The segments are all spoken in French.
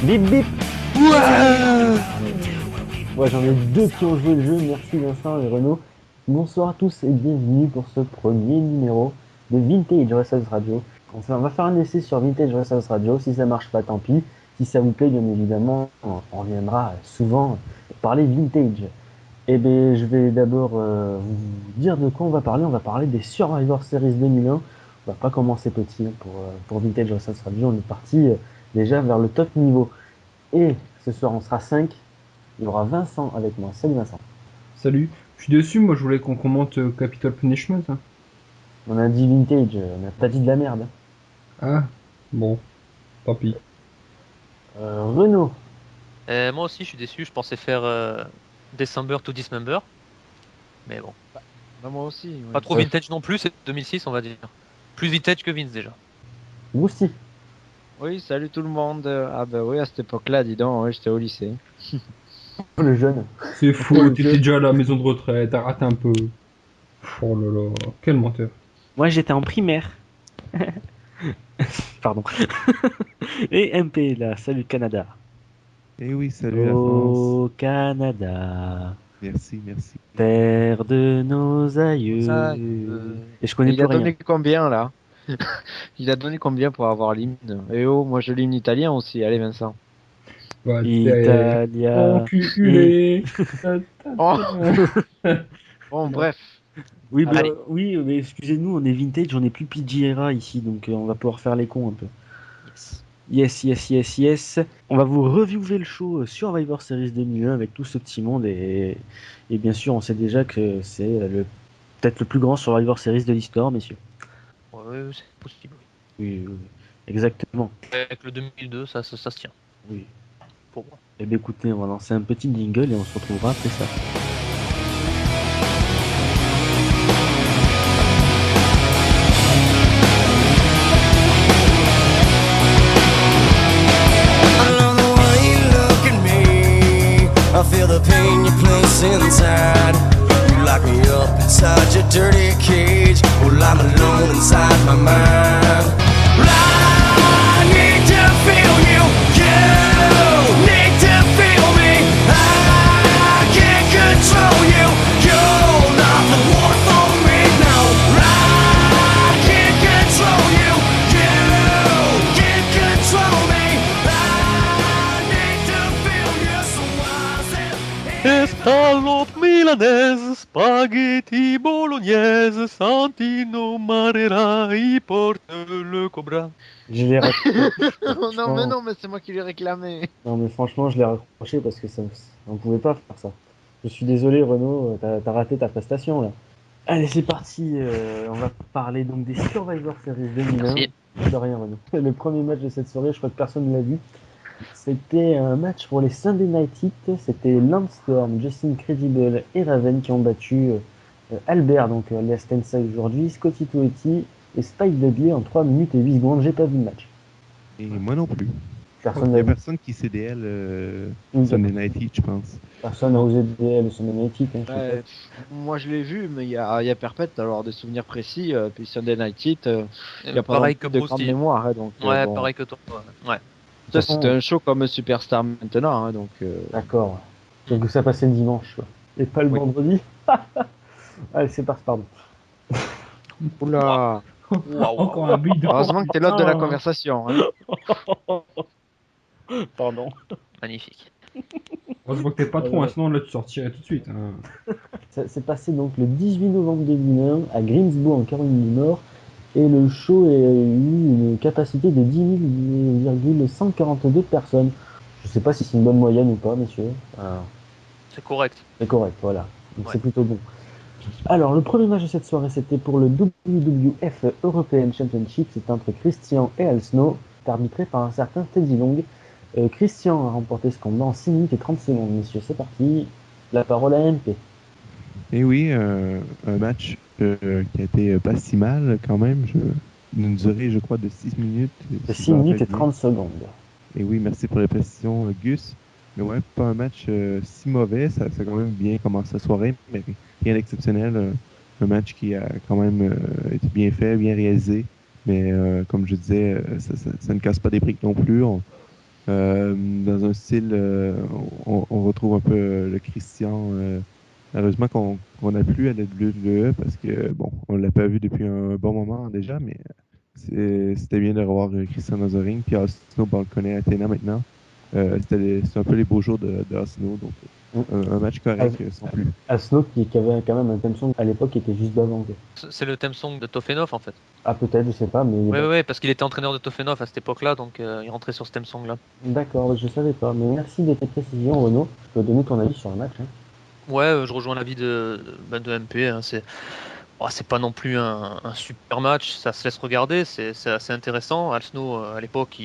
Bip bip. Ouais. Ouais, j'en ai deux qui ont joué le jeu, merci Vincent et Renaud. Bonsoir à tous et bienvenue pour ce premier numéro de Vintage Wrestlers Radio. Enfin, on va faire un essai sur Vintage Wrestlers Radio, si ça marche pas tant pis. Si ça vous plaît, bien évidemment, on reviendra souvent pour parler vintage. Eh bien, je vais d'abord vous dire de quoi on va parler. On va parler des Survivor Series 2001. On va pas commencer petit hein, pour Vintage Wrestlers Radio. On est parti déjà vers le top niveau. Et ce soir, on sera 5. Il y aura Vincent avec moi. Salut Vincent. Salut. Je suis déçu, moi je voulais qu'on commente Capital Punishment, hein. On a dit vintage, on n'a pas dit de la merde. Ah, bon, tant pis. Renaud, Moi aussi, je suis déçu. Je pensais faire December to Dismember. Mais bon, Bah, moi aussi. Ouais. pas trop vintage non plus. C'est 2006, on va dire. Plus vintage que Vince déjà. Roussi. Oui, salut tout le monde. Ah bah oui, à cette époque-là, dis donc, ouais, j'étais au lycée. Le jeune. C'est faux, t'étais déjà à la maison de retraite, t'as raté un peu. Oh là là, quel menteur. Moi, j'étais en primaire. Pardon. Et MP, là, salut Canada. Eh oui, salut la France. Au Canada, Merci, merci. terre de nos aïeux. Ça, Et je connais il plus a rien. donné combien là? Il a donné combien pour avoir l'hymne? Eh oh, moi je l'hymne italien aussi. Allez Vincent. Bah, t'es Italia. enculé. Oh. Bon, bref. Oui, bah, Allez. oui, mais excusez-nous, on est vintage, on est plus PGRA ici, donc on va pouvoir faire les cons un peu. Yes. Yes. On va vous reviewer le show Survivor Series 2001 avec tout ce petit monde et bien sûr, on sait déjà que c'est peut-être le plus grand Survivor Series de l'histoire, messieurs. Ouais, c'est possible. Oui, exactement. Avec le 2002, ça se tient. Oui. Pour moi. Eh bien, écoutez, on va lancer un petit jingle et on se retrouvera après ça. I feel the pain you place inside. You lock me up inside your dirty cage. Well, I'm alone inside my mind. I need to feel you. You need to feel me. I can't control you. You're not the one for me now. I can't control you. You can't control me. I need to feel you. So I said. Scallop milanese, spaghetti bolognaise, Santino Marerai porte le cobra. Je l'ai raccroché. non, mais c'est moi qui l'ai réclamé. Non, mais franchement, je l'ai raccroché parce que on pouvait pas faire ça. Je suis désolé, Renaud, t'as raté ta prestation là. Allez, c'est parti. On va parler donc des Survivor Series 2001. Merci. De rien, Renaud. Le premier match de cette soirée, je crois que personne ne l'a vu. C'était un match pour les Sunday Night Heat. C'était Lance Storm, Justin Credible et Raven qui ont battu Albert, donc Last Tensai aujourd'hui, Scotty Toetti et Spike Dudley en 3 minutes et 8 secondes. J'ai pas vu le match. Et moi non plus. Personne Il n'y n'a a vu. personne qui CDL Oui, Sunday Night Heat, je pense. Personne n'a osé dire le Sunday Night Heat. Hein, je sais Ouais, moi je l'ai vu, mais il y a Perpète, alors des souvenirs précis. Puis Sunday Night Heat, il n'y a pas Pareil non que plus de Bruce grande Lee. mémoire. Hein, donc, Ouais, bon. pareil que toi. Ouais. Ça, c'était un show comme Superstar maintenant. Hein, donc, pas. D'accord. Donc ça passait le dimanche. Quoi. Et pas le Oui. vendredi. Allez, c'est parti, pardon. Oula. Encore un bidon. Heureusement que t'es l'autre de la conversation. Hein. Pardon. Magnifique. Heureusement que t'es pas trop, hein, sinon là tu sortirais tout de suite. Hein. Ça s'est passé donc le 18 novembre 2001 à Greensboro en Caroline du Nord et le show a eu une capacité de 10 142 personnes. Je sais pas si c'est une bonne moyenne ou pas, messieurs. C'est correct. C'est correct, voilà. Donc Ouais. c'est plutôt bon. Alors, le premier match de cette soirée, c'était pour le WWF European Championship. C'était entre Christian et Al Snow, arbitré par un certain Teddy Long. Christian a remporté ce combat en 6 minutes et 30 secondes. Messieurs, c'est parti. La parole à MP. Et oui, un match qui a été pas si mal quand même. D'une durée, je crois, de 6 minutes. De si 6 je me minutes et rappelle bien. 30 secondes. Et oui, merci pour la précision, Gus. Mais ouais, pas un match si mauvais. Ça a quand même bien commencé la soirée, mais rien d'exceptionnel. Un match qui a quand même été bien fait, bien réalisé. Mais comme je disais, ça ne casse pas des briques non plus. Dans un style, on retrouve un peu le Christian. Malheureusement qu'on n'a plus à la WWE parce que, bon, on l'a pas vu depuis un bon moment déjà, mais c'était bien de revoir Christian dans un ring. Puis Asino, on le connaît à Athena maintenant. C'est un peu les beaux jours de Asino, donc un match correct sans plus. Asno qui avait quand même un theme song à l'époque qui était juste d'avant. Quoi. C'est le theme song de Tofenov en fait. Ah peut-être, je sais pas, mais... Ouais, parce qu'il était entraîneur de Tofenov à cette époque-là, donc il rentrait sur ce theme song là. D'accord, je savais pas. Mais merci de tes précisions, Renaud. Tu peux donner ton avis sur le match. Hein. Ouais, je rejoins l'avis de MP. Hein, c'est pas non plus un super match, ça se laisse regarder, c'est assez intéressant. Al Snow, à l'époque,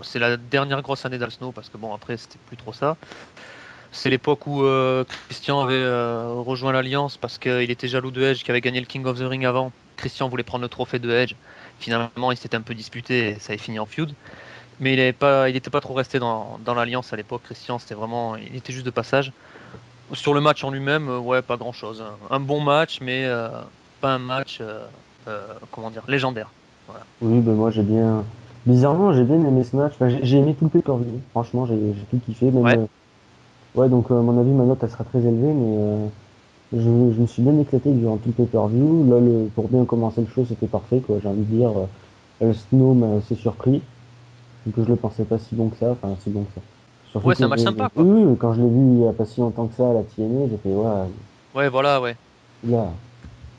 c'est la dernière grosse année d'Al Snow parce que bon, après, c'était plus trop ça. C'est l'époque où Christian avait rejoint l'Alliance parce qu'il était jaloux de Edge qui avait gagné le King of the Ring avant. Christian voulait prendre le trophée de Edge. Finalement, il s'était un peu disputé et ça a fini en feud. Mais il était pas trop resté dans l'Alliance à l'époque. Christian, il était juste de passage. Sur le match en lui-même, ouais, pas grand-chose. Un bon match, mais pas un match, comment dire, légendaire. Voilà. Oui, ben moi Bizarrement, j'ai bien aimé ce match. Enfin, j'ai aimé tout le pay-per-view. Franchement, j'ai tout kiffé. Même, Ouais. Ouais, donc à mon avis, ma note elle sera très élevée, mais je me suis bien éclaté durant tout le pay-per-view. Là, pour bien commencer le show, c'était parfait, quoi. J'ai envie de dire, El Snow m'a assez surpris. Donc je le pensais pas si bon que ça, enfin si bon que ça. Surtout Ouais, c'est que un match sympa, quoi. oui, quand je l'ai vu il y a pas si longtemps que ça à la TNA, j'ai fait, ouais, Ouais, voilà, ouais. là,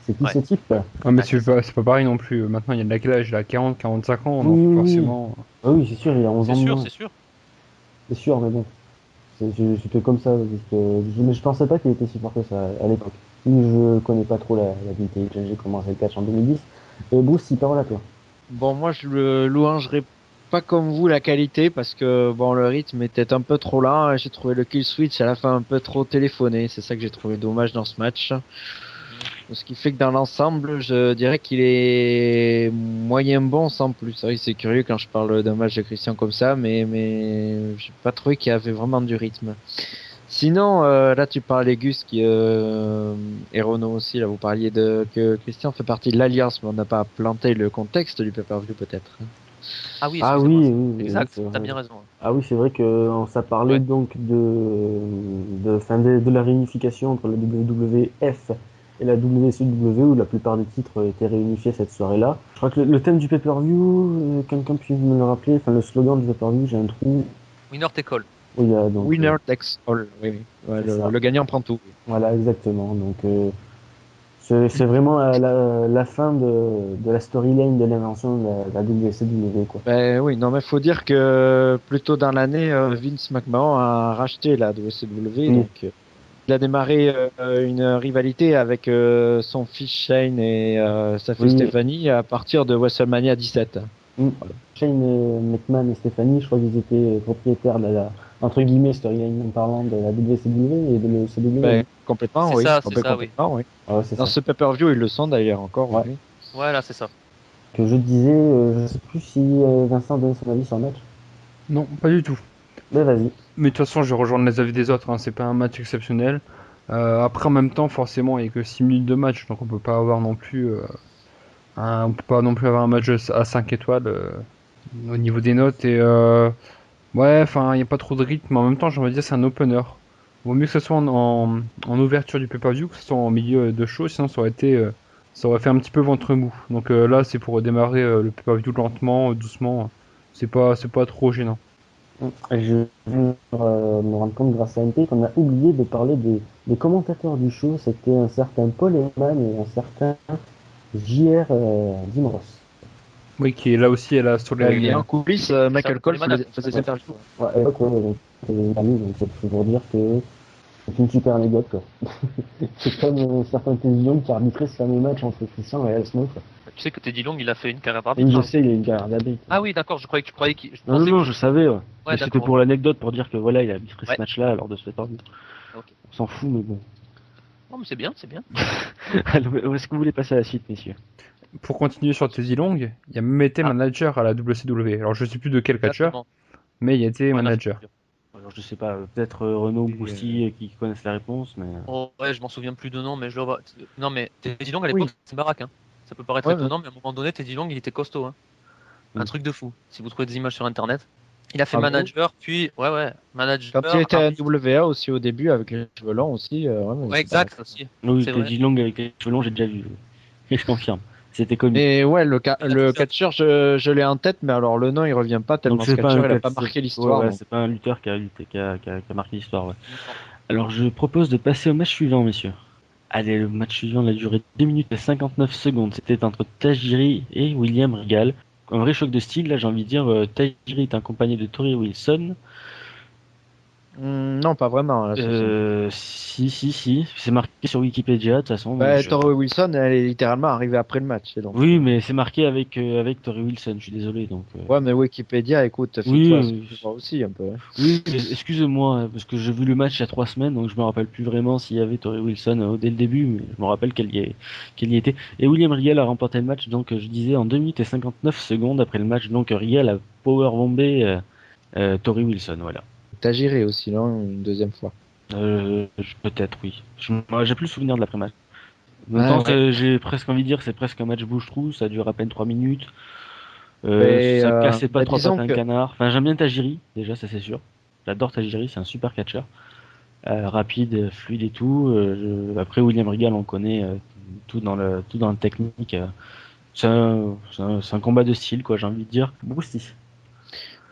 c'est qui Ouais. ce type, quoi? Ah, mais Ah, c'est pas pareil non plus. Maintenant, il y a de quel âge? Il a 40, 45 ans, donc Oui, oui, oui. forcément. Ah oui, c'est sûr, il a 11 C'est ans de sûr, moins. c'est sûr. C'est sûr, mais bon. C'était comme ça, juste, mais je pensais pas qu'il était si fort que ça à l'époque. Je connais pas trop la vintage, j'ai commencé le catch en 2010. Bruce, si parole à toi. Bon, moi, je le louangerai pas comme vous la qualité parce que bon, le rythme était un peu trop lent et j'ai trouvé le kill switch à la fin un peu trop téléphoné. C'est ça que j'ai trouvé dommage dans ce match. Ce qui fait que dans l'ensemble, je dirais qu'il est moyen bon sans plus. C'est vrai que c'est curieux quand je parle d'un match de Christian comme ça, mais j'ai pas trouvé qu'il y avait vraiment du rythme. Sinon, là tu parlais Gus et Renaud aussi, là vous parliez que Christian fait partie de l'Alliance, mais on n'a pas planté le contexte du pay-per-view peut-être. Ah oui, Ah excusez-moi. oui, oui, Exact, c'est vrai. t'as bien raison. Ah oui, c'est vrai que ça parlait Ouais. donc de la réunification entre la WWF et la WCW où la plupart des titres étaient réunifiés cette soirée-là. Je crois que le thème du pay-per-view, quelqu'un peut me le rappeler, enfin le slogan du pay-per-view, j'ai un trou. Winner take all. Oui, il y a donc, Winner takes all. Oui, oui. Ouais, c'est ça. le gagnant prend tout. Voilà, exactement. Donc c'est vraiment la fin de la storyline de l'invention de la WCW, quoi. Ben oui, non mais faut dire que plus tôt dans l'année, Vince McMahon a racheté la WCW, Oui. donc il a démarré une rivalité avec son fils Shane et sa fille Oui. Stephanie à partir de WrestleMania 17. Shane McMahon et Stephanie, je crois qu'ils étaient propriétaires de entre guillemets, storyline en parlant de la WCW et de l'ECW. Ben, complètement, C'est oui. ça, Oh, c'est ben, ça, oui. complètement, oui. Ah ouais, c'est Dans ça. ce pay-per-view, ils le sont d'ailleurs encore. Ouais. Oui. Voilà, c'est ça. Que je disais, je sais plus si Vincent donnait son avis sur le match. Non, pas du tout. Mais vas-y. Mais de toute façon, je vais rejoindre les avis des autres. Hein. C'est pas un match exceptionnel. Après, en même temps, forcément, il n'y a que 6 minutes de match, donc on peut pas avoir non plus, on peut pas non plus avoir un match à 5 étoiles au niveau des notes. Et ouais, enfin, il n'y a pas trop de rythme. Mais en même temps, j'ai envie de dire, c'est un opener. Vaut mieux que ce soit en ouverture du pay-per-view, que ce soit en milieu de show, sinon ça aurait fait un petit peu ventre mou. Donc là, c'est pour démarrer le pay-per-view lentement, doucement. C'est pas trop gênant. Je viens me rendre compte grâce à MP qu'on a oublié de parler des commentateurs du show. C'était un certain Paul Heyman et un certain J.R. Dimros. Oui, qui est là aussi à la sur les Et en coulisses, Michael Cole faisait des interviews. Ouais, à l'époque, donc c'est pour dire que c'est une super anecdote, quoi. C'est comme certains télévisions qui arbitraient ce fameux match entre Christian et Al Snow, quoi. Tu sais que Teddy Long, il a fait une carrière Oui, d'arbitre. je hein. sais, il a une carrière d'arbitre. Ah oui, d'accord, je croyais que tu croyais qu'il. Non, non, non, je savais, ouais. Mais c'était d'accord. pour l'anecdote, pour dire que voilà, il a arbitré Ouais. ce match-là lors de ce pay-per-view. Ok. On s'en fout, mais bon. Non, mais c'est bien, c'est bien. Alors, est-ce que vous voulez passer à la suite, messieurs? Pour continuer sur Teddy Long, il a même été manager à la WCW. Alors je sais plus de quel catcheur, Exactement. mais il a été Ouais, là, manager. c'est sûr. Alors, je sais pas, peut-être Renaud, Brousti qui connaissent la réponse, mais. Oh, ouais, je m'en souviens plus de nom, mais je le vois. Non, mais Teddy Long à Oui. l'époque, c'est une baraque. Hein. Ça peut paraître Ouais, étonnant, mais à un moment donné, Teddy Long, il était costaud. Hein. Un Mm. truc de fou. Si vous trouvez des images sur internet. Il a fait Ah bon manager, puis manager. Quand il était à arbitre. NWA aussi au début avec les cheveux longs aussi. Mais Ouais, c'est pareil. exact aussi. Oui, C'est Teddy vrai. Long avec les cheveux longs, j'ai déjà vu. Et je confirme. C'était connu. Et ouais, le Il a fait ça. catcheur, je l'ai en tête, mais alors le nom il revient pas tellement Donc ce c'est pas catcheur, un il a pas catch- marqué ouais, l'histoire. ouais, donc. c'est pas un lutteur qui a lutté, qui a marqué l'histoire. Ouais. Non. Alors je propose de passer au match suivant, messieurs. Allez, le match suivant il a duré 2 minutes et 59 secondes. C'était entre Tajiri et William Regal. Un vrai choc de style, là j'ai envie de dire. Tajiri est accompagné de Tori Wilson. Non, pas vraiment. Là, Si. C'est marqué sur Wikipédia, de toute façon. Donc Tori Wilson, elle est littéralement arrivée après le match. Donc. Oui, mais c'est marqué avec Tori Wilson, je suis désolé. Donc, Ouais, mais Wikipédia, écoute, Oui, fie-toi, tu vois aussi un peu. Hein. oui, excusez-moi, parce que j'ai vu le match il y a 3 semaines, donc je me rappelle plus vraiment s'il y avait Tori Wilson dès le début, mais je me rappelle qu'elle y était. Et William Regal a remporté le match, donc je disais en 2 minutes et 59 secondes après le match, donc Regal a powerbombé Tori Wilson, voilà. T'as géré aussi, non? Une deuxième fois. Peut-être, oui. J'ai plus le souvenir de l'après-match. En même Ah, temps, ouais. j'ai presque envie de dire, c'est presque un match bouche-trou, ça dure à peine 3 minutes. Mais, Ça cassait pas trois disons pattes à un que canard. Enfin, j'aime bien Tajiri, déjà, ça c'est sûr. J'adore Tajiri, c'est un super catcheur. Rapide, fluide et tout. Après, William Regal, on connaît tout dans le technique. C'est un combat de style, quoi, j'ai envie de dire. Bruce.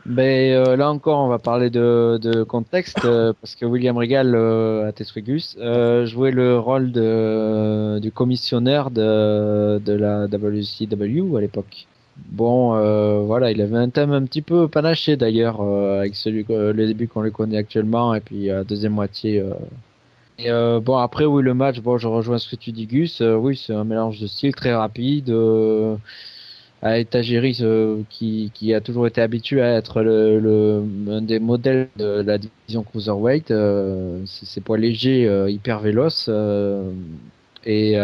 là encore, on va parler de contexte, parce que William Regal, à Teswigus, jouait le rôle du commissionnaire de la WCW à l'époque. Bon, voilà, il avait un thème un petit peu panaché d'ailleurs, avec le début qu'on le connaît actuellement, et puis la deuxième moitié. Et bon, après, oui, le match, bon, je rejoins ce que tu dis, Gus. Oui, c'est un mélange de style très rapide. Avec Tajiri, qui a toujours été habitué à être un des modèles de la division Cruiserweight. C'est poids léger, hyper véloce. Et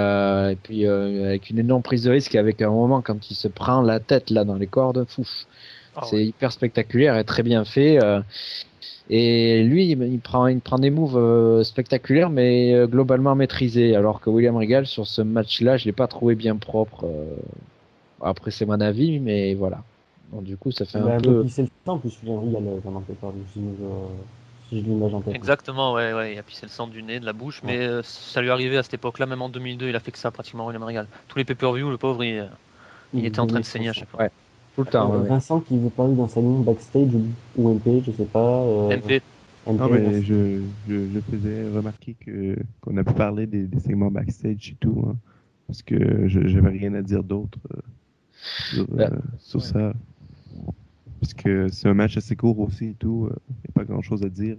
puis avec une énorme prise de risque, avec un moment quand il se prend la tête là dans les cordes, fou. Ah C'est ouais. hyper spectaculaire et très bien fait. Et lui, il prend des moves spectaculaires, mais globalement maîtrisés. Alors que William Regal, sur ce match-là, je l'ai pas trouvé bien propre. Après, c'est mon avis, mais voilà. Donc, du coup, ça fait Bah, un un peu peu. pissé le sang, en plus William Regal pendant que parle, si j'ai l'image en tête. Exactement, ouais, il a pissé le sang du nez, de la bouche, mais ça lui arrivait à cette époque-là, même en 2002, il a fait que ça pratiquement, William Regal. Tous les pay-per-view, le pauvre, il était en train de saigner à chaque fois. Ouais, tout le temps. Ouais. Vincent qui veut parler dans sa ligne backstage ou MP, je sais pas. MP, Non, MP, mais merci. je faisais remarquer qu'on a pu parler des segments backstage et tout, hein, parce que j'avais rien à dire d'autre sur ça. Parce que c'est un match assez court aussi et tout, il n'y a pas grand chose à dire.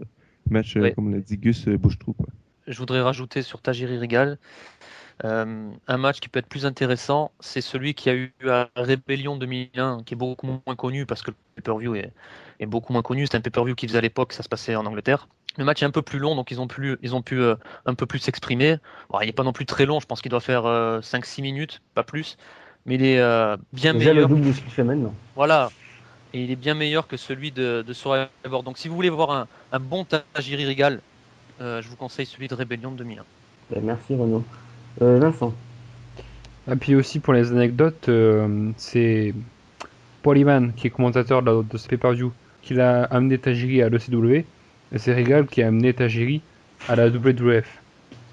Match, Ouais. comme l'a dit Gus, bouche-trou, quoi. je voudrais rajouter sur Tajiri Regal, un match qui peut être plus intéressant, c'est celui qui a eu à Rébellion 2001, qui est beaucoup moins connu parce que le pay-per-view est beaucoup moins connu. C'était un pay-per-view qui faisait à l'époque, ça se passait en Angleterre. Le match est un peu plus long, donc ils ont pu un peu plus s'exprimer. Bon, il n'est pas non plus très long, je pense qu'il doit faire 5-6 minutes, pas plus. Mais il est bien Déjà le meilleur. double de ce qu'il fait maintenant. Voilà. Et il est bien meilleur que celui de Survivor. Donc si vous voulez voir un bon Tajiri Regal, je vous conseille celui de Rébellion de 2001. Ben, merci Renaud. Vincent. Et puis aussi pour les anecdotes, c'est Paul Heyman qui est commentateur de ce pay-per-view qui l'a amené Tajiri à l'ECW et c'est Regal qui a amené Tajiri à la WWF.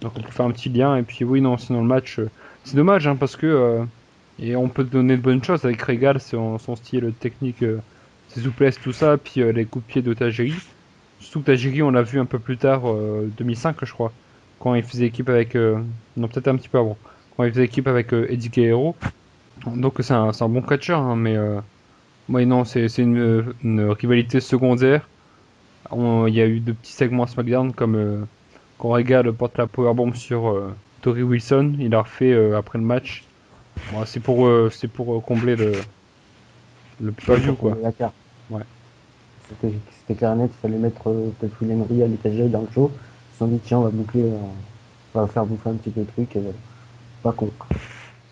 Donc on peut faire un petit lien et puis oui non sinon le match c'est dommage hein, parce que et on peut donner de bonnes choses avec Regal son style technique, ses souplesses tout ça puis les coups de pied de Tajiri. Surtout que Tajiri on l'a vu un peu plus tard 2005 je crois quand il faisait équipe avec non peut-être un petit peu avant quand il faisait équipe avec Eddie Guerrero. Donc c'est un bon catcheur, hein, mais ouais, non, c'est une rivalité secondaire. Il y a eu de petits segments à SmackDown comme quand Regal porte la powerbomb sur Tori Wilson, il a refait après le match. Bon, c'est pour combler le pay-per-view quoi. La carte. Ouais. C'était clair et net, il fallait mettre peut-être William Regal et Tajiri dans le show. Ils se sont dit tiens on va boucler, on va faire bouffer un petit peu le truc et voilà. Pas con.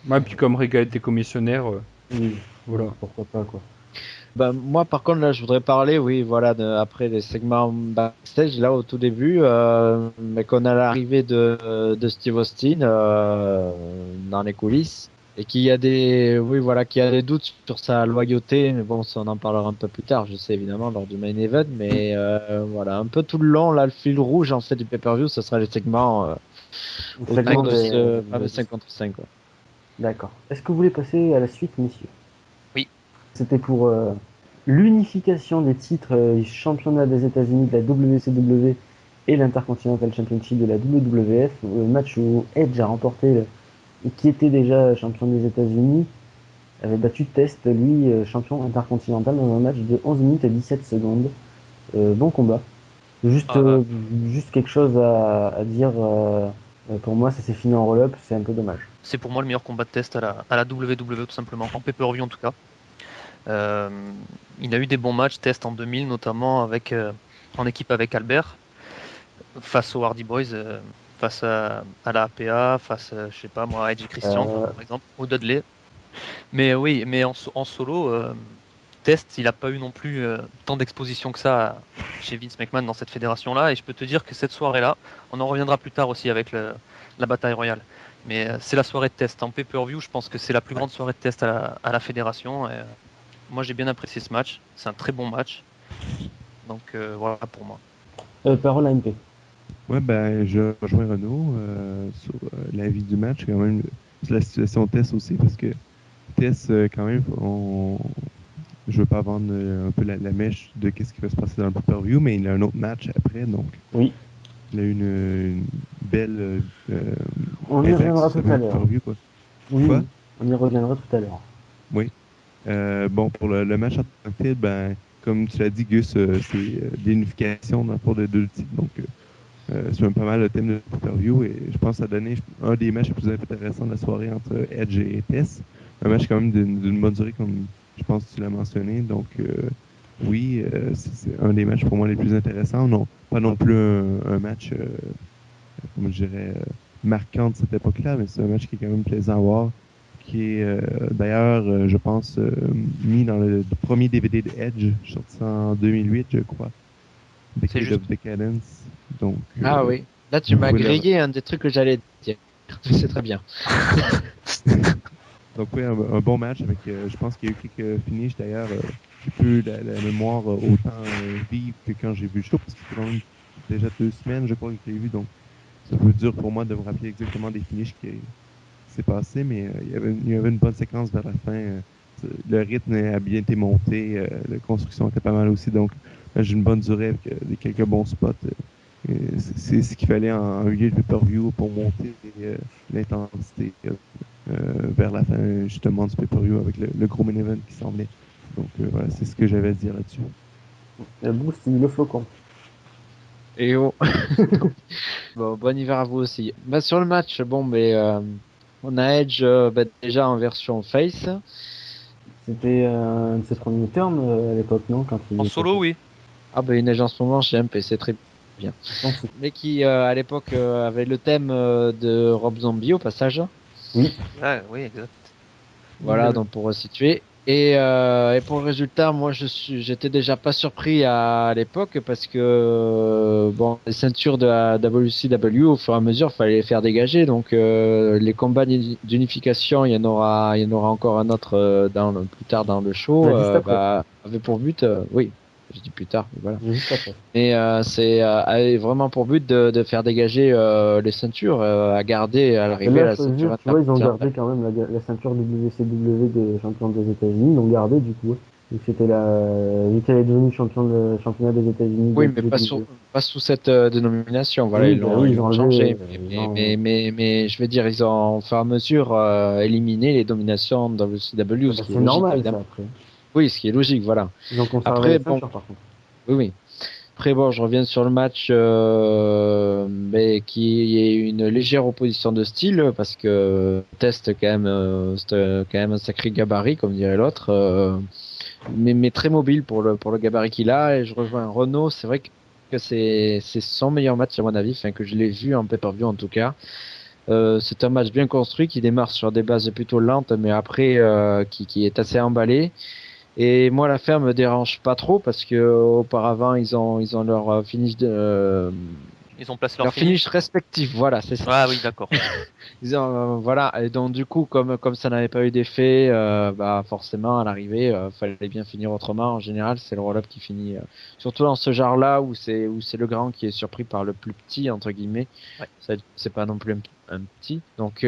Ouais, puis comme Regal était commissionnaire, Oui, voilà. pourquoi pas quoi. Ben, moi, par contre, là, je voudrais parler, oui, voilà, après des segments backstage, là, au tout début, mais qu'on a l'arrivée de Steve Austin dans les coulisses. Et qu'il y a des, oui, voilà, qu'il y a des doutes sur sa loyauté, mais bon, ça on en parlera un peu plus tard, je sais évidemment lors du main event, mais voilà, un peu tout le long, là, le fil rouge en fait du pay-per-view, ce sera les segments autour de ce fameux 5 contre 5, quoi. D'accord. Est-ce que vous voulez passer à la suite, messieurs? Oui. C'était pour l'unification des titres championnat des États-Unis de la WCW et l'Intercontinental Championship de la WWF. Le match où Edge a remporté, qui était déjà champion des États-Unis, avait battu Test, lui, champion intercontinental, dans un match de 11 minutes et 17 secondes. Bon combat. Juste, juste quelque chose à dire. Pour moi, ça s'est fini en roll-up, c'est un peu dommage. C'est pour moi le meilleur combat de Test à la WWE tout simplement, en pay-per-view en tout cas. Il a eu des bons matchs, Test en 2000 notamment en équipe avec Albert, face aux Hardy Boys, face à la APA, face je sais pas moi, à Edge et Christian par exemple, au Dudley. Mais oui, mais en solo, Test, il n'a pas eu non plus tant d'exposition que ça chez Vince McMahon dans cette fédération-là. Et je peux te dire que cette soirée-là, on en reviendra plus tard aussi avec la bataille royale. Mais c'est la soirée de Test. En pay-per-view, je pense que c'est la plus grande soirée de Test à la fédération. Et, moi, j'ai bien apprécié ce match. C'est un très bon match. Donc voilà pour moi. Parole à MP. Ouais, ben, je rejoins Renaud sur l'avis du match, quand même, sur la situation Test aussi, parce que Test, quand même, je veux pas vendre un peu la mèche de qu'est-ce qui va se passer dans le pay-per-view, mais il a un autre match après, donc. Oui. Il a eu une belle. On y reviendra tout à l'heure. Oui, Quoi? on y reviendra tout à l'heure. Oui. Bon, pour le match en tant que tel, ben, comme tu l'as dit, Gus, c'est l'unification dans le fond de deux titres, donc c'est même pas mal le thème de pay-per-view, et je pense que ça a donné un des matchs les plus intéressants de la soirée entre Edge et Tess. Un match quand même d'une bonne durée, comme je pense que tu l'as mentionné, donc oui, c'est un des matchs pour moi les plus intéressants. Non, pas non plus un match, comment je dirais, marquant de cette époque-là, mais c'est un match qui est quand même plaisant à voir, qui est d'ailleurs, je pense, mis dans le premier DVD de Edge, sorti en 2008, je crois. Decade of Decadence. Donc, ah oui, là tu m'as grillé un des trucs que j'allais dire. C'est très bien. Donc oui, un bon match avec, je pense qu'il y a eu quelques finishes d'ailleurs. J'ai plus la mémoire autant vive que quand j'ai vu le show, parce que c'est quand même déjà 2 semaines, je crois, que je l'ai vu. Donc c'est un peu dur pour moi de me rappeler exactement des finishes qui s'est passé, mais il y avait une bonne séquence vers la fin. Le rythme a bien été monté, la construction était pas mal aussi. Donc j'ai une bonne durée avec quelques bons spots. C'est ce qu'il fallait en milieu de pay-per-view pour monter l'intensité vers la fin justement du pay-per-view avec le gros main event qui semblait. Donc voilà, c'est ce que j'avais à dire là-dessus. Boost, le flocon. Et oh. Bon hiver à vous aussi. Bah, sur le match, bon, mais on a Edge déjà en version face. C'était un de ses premiers termes à l'époque, non, quand il en solo, oui. Ah ben il neige en ce moment chez MP, c'est très bien. Mais qui à l'époque avait le thème de Rob Zombie au passage. Oui. Ah, oui, exact. Voilà, donc pour resituer. Et pour le résultat, moi j'étais déjà pas surpris à l'époque parce que bon, les ceintures de la WCW au fur et à mesure fallait les faire dégager, donc les combats d'unification, il y en aura encore un autre plus tard dans le show, avait pour but, oui. Je dis plus tard, mais voilà. Juste après. Et c'est avait vraiment pour but de faire dégager les ceintures à garder à l'arrivée à la ceinture. Tu vois, ils ont gardé quand même la ceinture WCW de champion des États-Unis, ils l'ont gardé du coup. Vu qu'elle est devenue championnat des États-Unis. Oui, mais pas sous cette dénomination. Voilà, oui, ils ont changé. Mais je veux dire, ils ont au fur et à mesure éliminé les dominations de WCW. C'est normal, ça, après. Oui, ce qui est logique, voilà. Ils ont conservé les ceintures, par contre. Oui. Après, bon, je reviens sur le match, mais qui est une légère opposition de style, parce que Test, quand même, c'est quand même un sacré gabarit, comme dirait l'autre, mais très mobile pour le gabarit qu'il a. Et je rejoins Renaud, c'est vrai que c'est son meilleur match, à mon avis, enfin, que je l'ai vu en pay-per-view, en tout cas. C'est un match bien construit, qui démarre sur des bases plutôt lentes, mais après, qui est assez emballé. Et moi, la fin me dérange pas trop parce que auparavant ils ont leur finish Ils ont placé leur Leur finish respectif, voilà, c'est ça. Ah oui, d'accord. Voilà, et donc du coup, comme ça n'avait pas eu d'effet, bah forcément à l'arrivée, fallait bien finir autrement. En général, c'est le roll-up qui finit, surtout dans ce genre-là où c'est le grand qui est surpris par le plus petit entre guillemets. Ouais. C'est pas non plus un petit, donc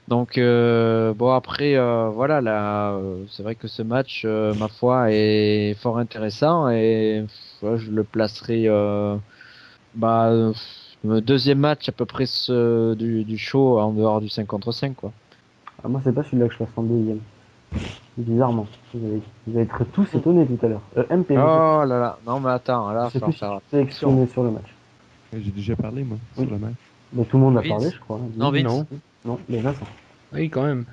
bon après voilà là, c'est vrai que ce match, ma foi, est fort intéressant et je le placerai le deuxième match à peu près du show en dehors du 5 contre 5 quoi. Ah, moi, c'est pas celui-là que je passe en deuxième. Bizarrement. Vous allez être tous étonnés tout à l'heure. MP, Oh là là, non mais attends, là je sais faut plus si faire tu t'es exprimé sur le match. J'ai déjà parlé, moi, Oui. sur le match. Mais tout le monde a Vince. parlé, je crois. Non, Vince. Non. Non, mais Vincent. Oui, quand même.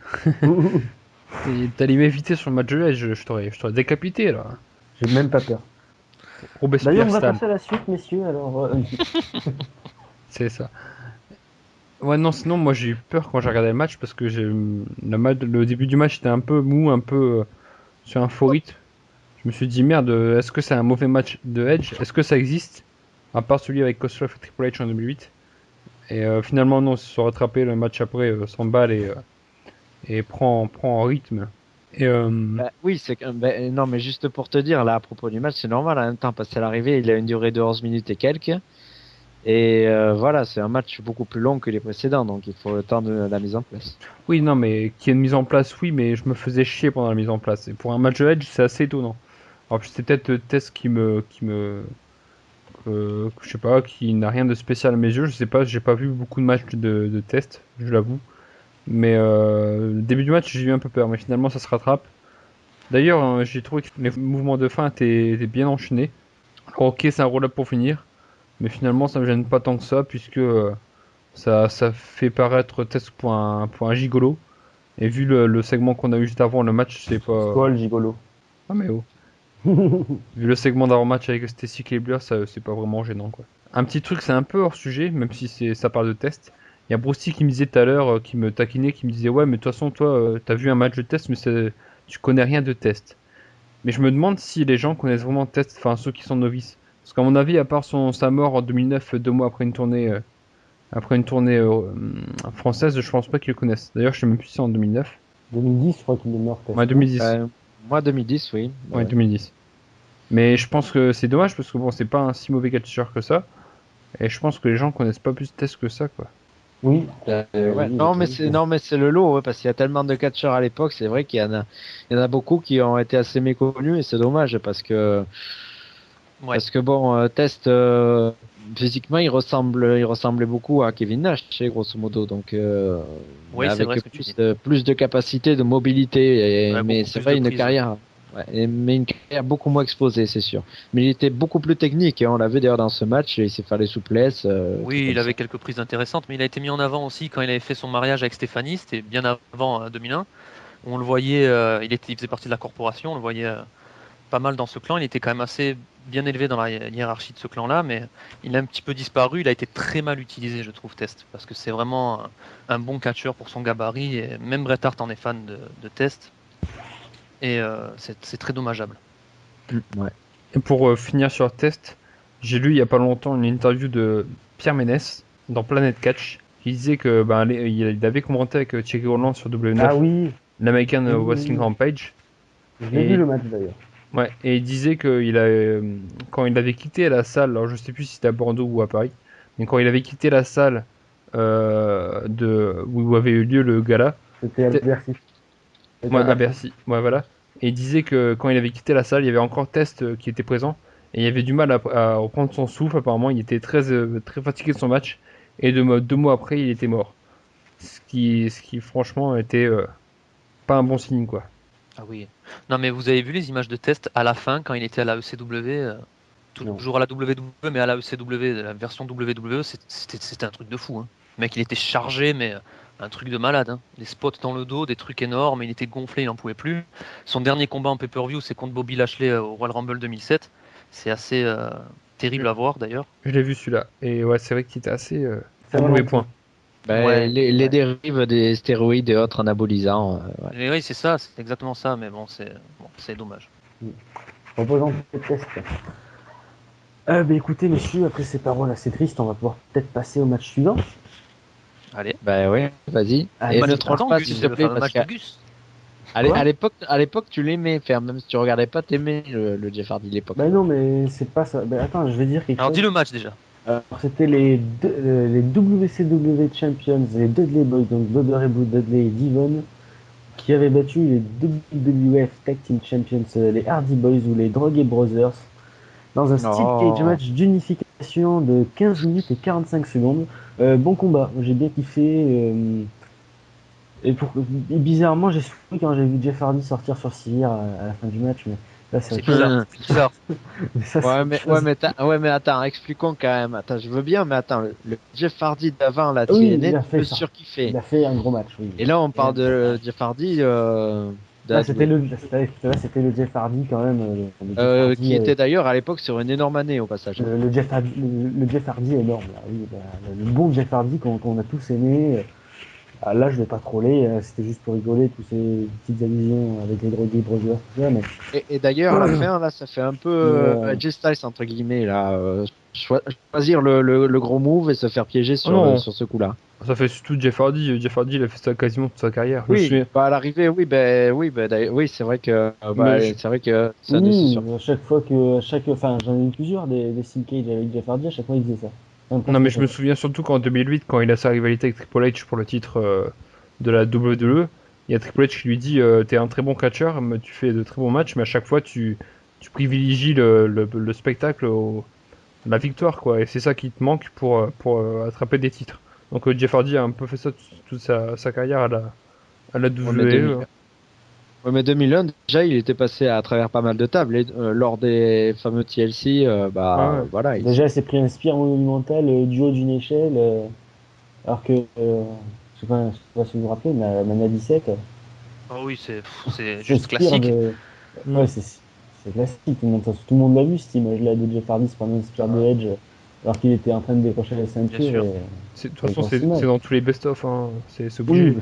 T'allais m'éviter sur le match de Edge, je t'aurais décapité là. J'ai même pas peur. D'ailleurs, Robespierre on va style. passer à la suite, messieurs. Alors, C'est ça. Ouais, non, sinon, moi j'ai eu peur quand j'ai regardé le match parce que le début du match était un peu mou, un peu sur un faux rythme. Je me suis dit, merde, est-ce que c'est un mauvais match de Edge? Est-ce que ça existe? À part celui avec Koslov et Triple H en 2008. Et finalement, non, ils se sont rattrapés le match après, s'emballe et prend en rythme. Et Bah, oui, non mais juste pour te dire là à propos du match, c'est normal en même temps parce qu'à l'arrivée, il a une durée de 11 minutes et quelques. Et voilà, c'est un match beaucoup plus long que les précédents, donc il faut le temps de la mise en place. oui, non, mais qu'il y ait une mise en place, oui, mais je me faisais chier pendant la mise en place. Et pour un match de Edge, c'est assez étonnant. Alors, c'est peut-être le test je sais pas, qui n'a rien de spécial à mes yeux. Je sais pas, j'ai pas vu beaucoup de matchs de test, je l'avoue. Mais le début du match, j'ai eu un peu peur, mais finalement, ça se rattrape. D'ailleurs, j'ai trouvé que les mouvements de fin étaient bien enchaînés. Alors, ok, c'est un roll-up pour finir, mais finalement, ça me gêne pas tant que ça, puisque ça fait paraître test pour un gigolo. Et vu le segment qu'on a eu juste avant le match, c'est pas. quoi le gigolo? Ah, mais oh. Vu le segment d'avant-match avec Stacy Keibler, ça c'est pas vraiment gênant quoi. Un petit truc, c'est un peu hors sujet, même si ça parle de test. Il y a Brousty qui me disait tout à l'heure, qui me taquinait, qui me disait ouais, mais de toute façon, toi, t'as vu un match de test, mais tu connais rien de test. Mais je me demande si les gens connaissent vraiment test, enfin ceux qui sont novices. Parce qu'à mon avis, à part sa mort en 2009, 2 mois après une tournée française, je pense pas qu'ils le connaissent. D'ailleurs, je sais même plus si c'est en 2009. 2010, je crois qu'il est mort. Ouais, 2010. Moi 2010, oui. Ouais, 2010. Mais je pense que c'est dommage parce que bon, c'est pas un si mauvais catcheur que ça. Et je pense que les gens connaissent pas plus de tests que ça, quoi. Oui. Ouais. Oui, Non mais oui. c'est le lot, ouais, parce qu'il y a tellement de catcheurs à l'époque, c'est vrai qu'il y en a beaucoup qui ont été assez méconnus et c'est dommage parce que bon, Test physiquement il ressemblait beaucoup à Kevin Nash, grosso modo, donc Oui, c'est avec vrai ce que tu dis. plus de capacité, de mobilité, Ouais, mais beaucoup c'est plus vrai de une prise. carrière. Mais une carrière beaucoup moins exposée, c'est sûr. Mais il était beaucoup plus technique, et on l'a vu d'ailleurs dans ce match, il s'est fait les souplesses. Oui, il avait quelques prises intéressantes, mais il a été mis en avant aussi quand il avait fait son mariage avec Stéphanie, c'était bien avant 2001. On le voyait, il faisait partie de la corporation, on le voyait pas mal dans ce clan. Il était quand même assez bien élevé dans la hiérarchie de ce clan-là, mais il a un petit peu disparu. Il a été très mal utilisé, je trouve, Test, parce que c'est vraiment un bon catcheur pour son gabarit. Et même Bret Hart en est fan de Test, et c'est très dommageable. Ouais. Et pour finir sur le test, j'ai lu il y a pas longtemps une interview de Pierre Ménès dans Planet Catch qui disait que il avait commenté avec Thierry Roland sur W9 Ah oui, l'American Oui, oui, Wrestling oui. Rampage. je l'ai Et- vu le match d'ailleurs. Ouais, et il disait que quand il avait quitté la salle, alors je sais plus si c'était à Bordeaux ou à Paris, mais quand il avait quitté la salle où avait eu lieu le gala, C'était à C'était- Bercy. C'était ouais, à Bercy, ouais, voilà. Et il disait que quand il avait quitté la salle, il y avait encore Test qui était présent, et il avait du mal à reprendre son souffle, apparemment, il était très fatigué de son match, et 2 mois après, il était mort. Ce qui franchement était pas un bon signe, quoi. Ah oui. Non, mais vous avez vu les images de Test à la fin quand il était à la ECW, toujours à la WWE, mais à la ECW, la version WWE, c'était un truc de fou. Hein. Le mec, il était chargé, mais un truc de malade. Hein. Les spots dans le dos, des trucs énormes, il était gonflé, il n'en pouvait plus. Son dernier combat en pay-per-view, c'est contre Bobby Lashley au Royal Rumble 2007. C'est assez terrible à voir d'ailleurs. Je l'ai vu celui-là, et ouais, c'est vrai qu'il était assez C'est à mauvais vraiment point. Ouais. Les dérives des stéroïdes et autres anabolisants. Ouais. Et oui, c'est ça, c'est exactement ça, mais bon, c'est dommage. Reposons le test. Bah écoutez, messieurs, après ces paroles assez tristes, on va pouvoir peut-être passer au match suivant. Allez. Bah ouais, vas-y. Allez, Et c'est ne parti. troll pas, Gus, s'il c'est te le plaît, fameux parce match qu'à de Gus. Quoi à l'époque, tu l'aimais, faire, même si tu regardais pas, t'aimais le Jeff Hardy de l'époque. Bah non, mais c'est pas ça. Bah attends, je vais dire quelque Alors chose. dis le match déjà. Alors, c'était les WCW Champions, les Dudley Boys, donc Bobby Ray Dudley et Devon, qui avaient battu les WWF Tag Team Champions, les Hardy Boys ou les Droguet Brothers, dans un Steel Cage Oh. match d'unification de 15 minutes et 45 secondes. Bon combat, j'ai bien kiffé. Et bizarrement, j'ai souri quand j'ai vu Jeff Hardy sortir sur Civière à la fin du match, mais là, C'est autre chose. bizarre. C'est bizarre. Mais ça, c'est Ouais, autre mais, chose. ouais, mais attends, expliquons quand même. Attends, je veux bien, mais attends, le Jeff Hardy d'avant, la Oui, TNA, il a tu fait peux ça. surkiffer. Il a fait un gros match, oui. Et là, on parle de Jeff Hardy, Là, c'était d'AEW. c'était le Jeff Hardy quand même. Le Jeff Hardy, Qui était d'ailleurs à l'époque sur une énorme année au passage. le Jeff Hardy, le Jeff Hardy énorme, là, oui, le bon Jeff Hardy qu'on a tous aimé. Là, je vais pas troller, c'était juste pour rigoler, toutes ces petites allusions avec les drogués brothers, tout ça, mais Et d'ailleurs, à la fin, là, ça fait un peu Jay Styles, entre guillemets, là, choisir le gros move et se faire piéger Oh non. sur ce coup-là. Ça fait surtout Jeff Hardy. Jeff Hardy, il a fait ça quasiment toute sa carrière. Je me Oui, souviens. bah à l'arrivée, oui, c'est vrai que, Mais c'est vrai que c'est un décision. à chaque fois enfin, j'en ai eu plusieurs des Steel Cage avec Jeff Hardy, à chaque fois il faisait ça. non, mais je me souviens surtout qu'en 2008, quand il a sa rivalité avec Triple H pour le titre de la WWE, il y a Triple H qui lui dit t'es un très bon catcheur, mais tu fais de très bons matchs, mais à chaque fois tu privilégies le spectacle la victoire, quoi. Et c'est ça qui te manque pour attraper des titres. Donc Jeff Hardy a un peu fait ça toute sa carrière à la Ouais, mais WWE. Ouais, mais 2001, déjà, il était passé à travers pas mal de tables. Et, lors des fameux TLC, Ouais. voilà. Déjà, il s'est pris un spire monumental du haut d'une échelle, alors que, je sais pas si vous vous rappelez, mais à Mania 17, Oh oui, c'est ce juste spire classique. Ouais, c'est classique, tout le monde l'a vu cette image-là de Jeff Hardy se prendre un spire de Edge, alors qu'il était en train de décrocher la ceinture. Bien sûr. Et... De toute façon, c'est c'est dans tous les best-of, hein. C'est obligé. Oui,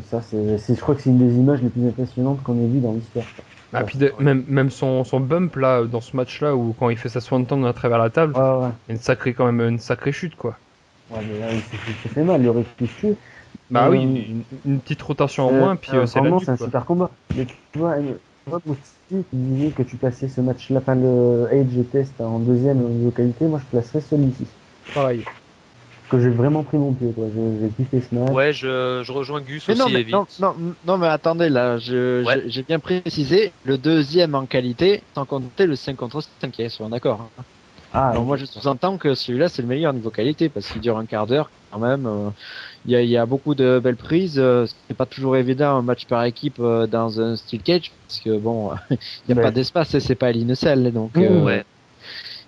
ça, je crois que c'est une des images les plus impressionnantes qu'on ait vues dans l'histoire. Ah, puis même son bump là, dans ce match-là, où quand il fait sa swanton à travers la table, Ouais. il y a quand même une sacrée chute, quoi. Ouais, mais là, il s'est fait mal, il aurait pu se tuer. Bah oui, une petite rotation en moins, puis c'est la vraiment, nuque, c'est un quoi. super combat. Mais tu vois, Moussi, tu disais que tu plaçais ce match-là, enfin le Edge test en deuxième au niveau qualité, moi je placerais celui-ci. Pareil. Que j'ai vraiment pris mon pied, quoi. J'ai kiffé ce match. Ouais, je rejoins Gus Mais aussi, non, mais, Evie. non, mais attendez, là, Ouais. j'ai bien précisé le deuxième en qualité, sans compter le 5 contre 5, soyons d'accord. Ah, Alors moi, je sous-entends que celui-là, c'est le meilleur niveau qualité, parce qu'il dure un quart d'heure, quand même. Il y a beaucoup de belles prises. C'est pas toujours évident un match par équipe dans un steel cage, parce que bon, il n'y a Ben, pas d'espace et c'est pas Linnecell, donc Ouais.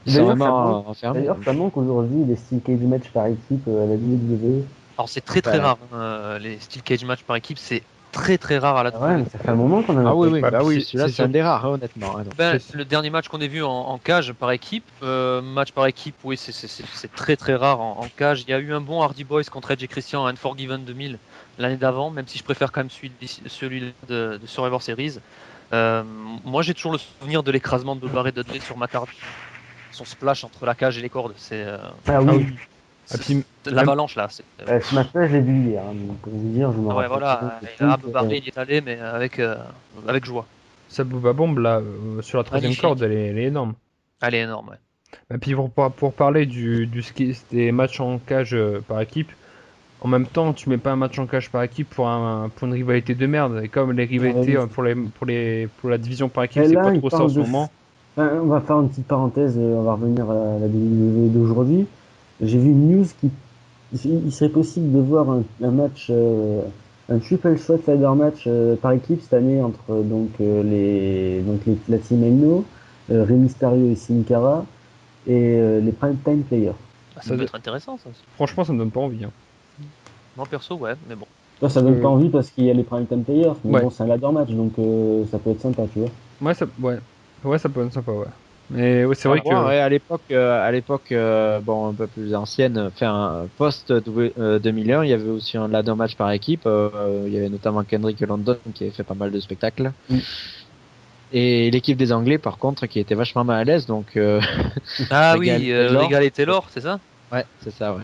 ils sont D'ailleurs, vraiment enfermés. D'ailleurs, ça manque aujourd'hui des steel cage match par équipe à la WWE. Alors c'est très Ouais. rare, hein, les steel cage match par équipe, c'est très rare à la Ah ouais, mais ça fait un moment qu'on en a Ah oui, pas. oui, Bah, bah oui, c'est- celui-là c'est c'est un sûr. des rares, hein, honnêtement. hein, donc. Ben, C'est- le dernier match qu'on ait vu en cage par équipe, match par équipe, oui, c'est très rare en cage. Il y a eu un bon Hardy Boys contre Edge et Christian à Unforgiven 2000 l'année d'avant, même si je préfère quand même celui de Survivor Series. Moi, j'ai toujours le souvenir de l'écrasement de Barré Dudley sur Matt Hardy. Son splash entre la cage et les cordes, c'est Ah oui, Ah, puis, l'avalanche là. ce match-là, je l'ai vu hier. Donc, pour vous dire, je me Ah ouais, rappelle. voilà, très il a bien. Barré, il est allé, mais avec joie. sa Booba Bomb là, sur la troisième Magnifique. corde, elle est énorme. Elle est énorme, ouais. Et puis pour parler du ski, des matchs en cage par équipe, en même temps, tu mets pas un match en cage par équipe pour une rivalité de merde. Et comme les rivalités pour la division par équipe, Et c'est là, pas il trop ça en parle ce de- moment. Enfin, on va faire une petite parenthèse, on va revenir à la WWE d'aujourd'hui. J'ai vu une news il serait possible de voir un match, un triple shot ladder match par équipe cette année entre la team Eno, Rey Mysterio et Sin Cara et les Prime Time Players. Ça peut être intéressant, ça. Franchement, ça me donne pas envie. Hein. Moi perso, ouais, mais bon. Là, ça donne pas envie parce qu'il y a les Prime Time Players, mais Ouais. bon, c'est un ladder match donc ça peut être sympa, tu vois. Ouais, ça peut être sympa, ouais. Mais ouais, c'est vrai que. Ouais, à l'époque, bon, un peu plus ancienne, enfin, post 2001, il y avait aussi un ladder match par équipe. Il y avait notamment Kendrick London qui avait fait pas mal de spectacles. Mm. Et l'équipe des Anglais, par contre, qui était vachement mal à l'aise, donc Ah Regal oui, Taylor. Regal et Taylor, c'est ça? Ouais, c'est ça, ouais.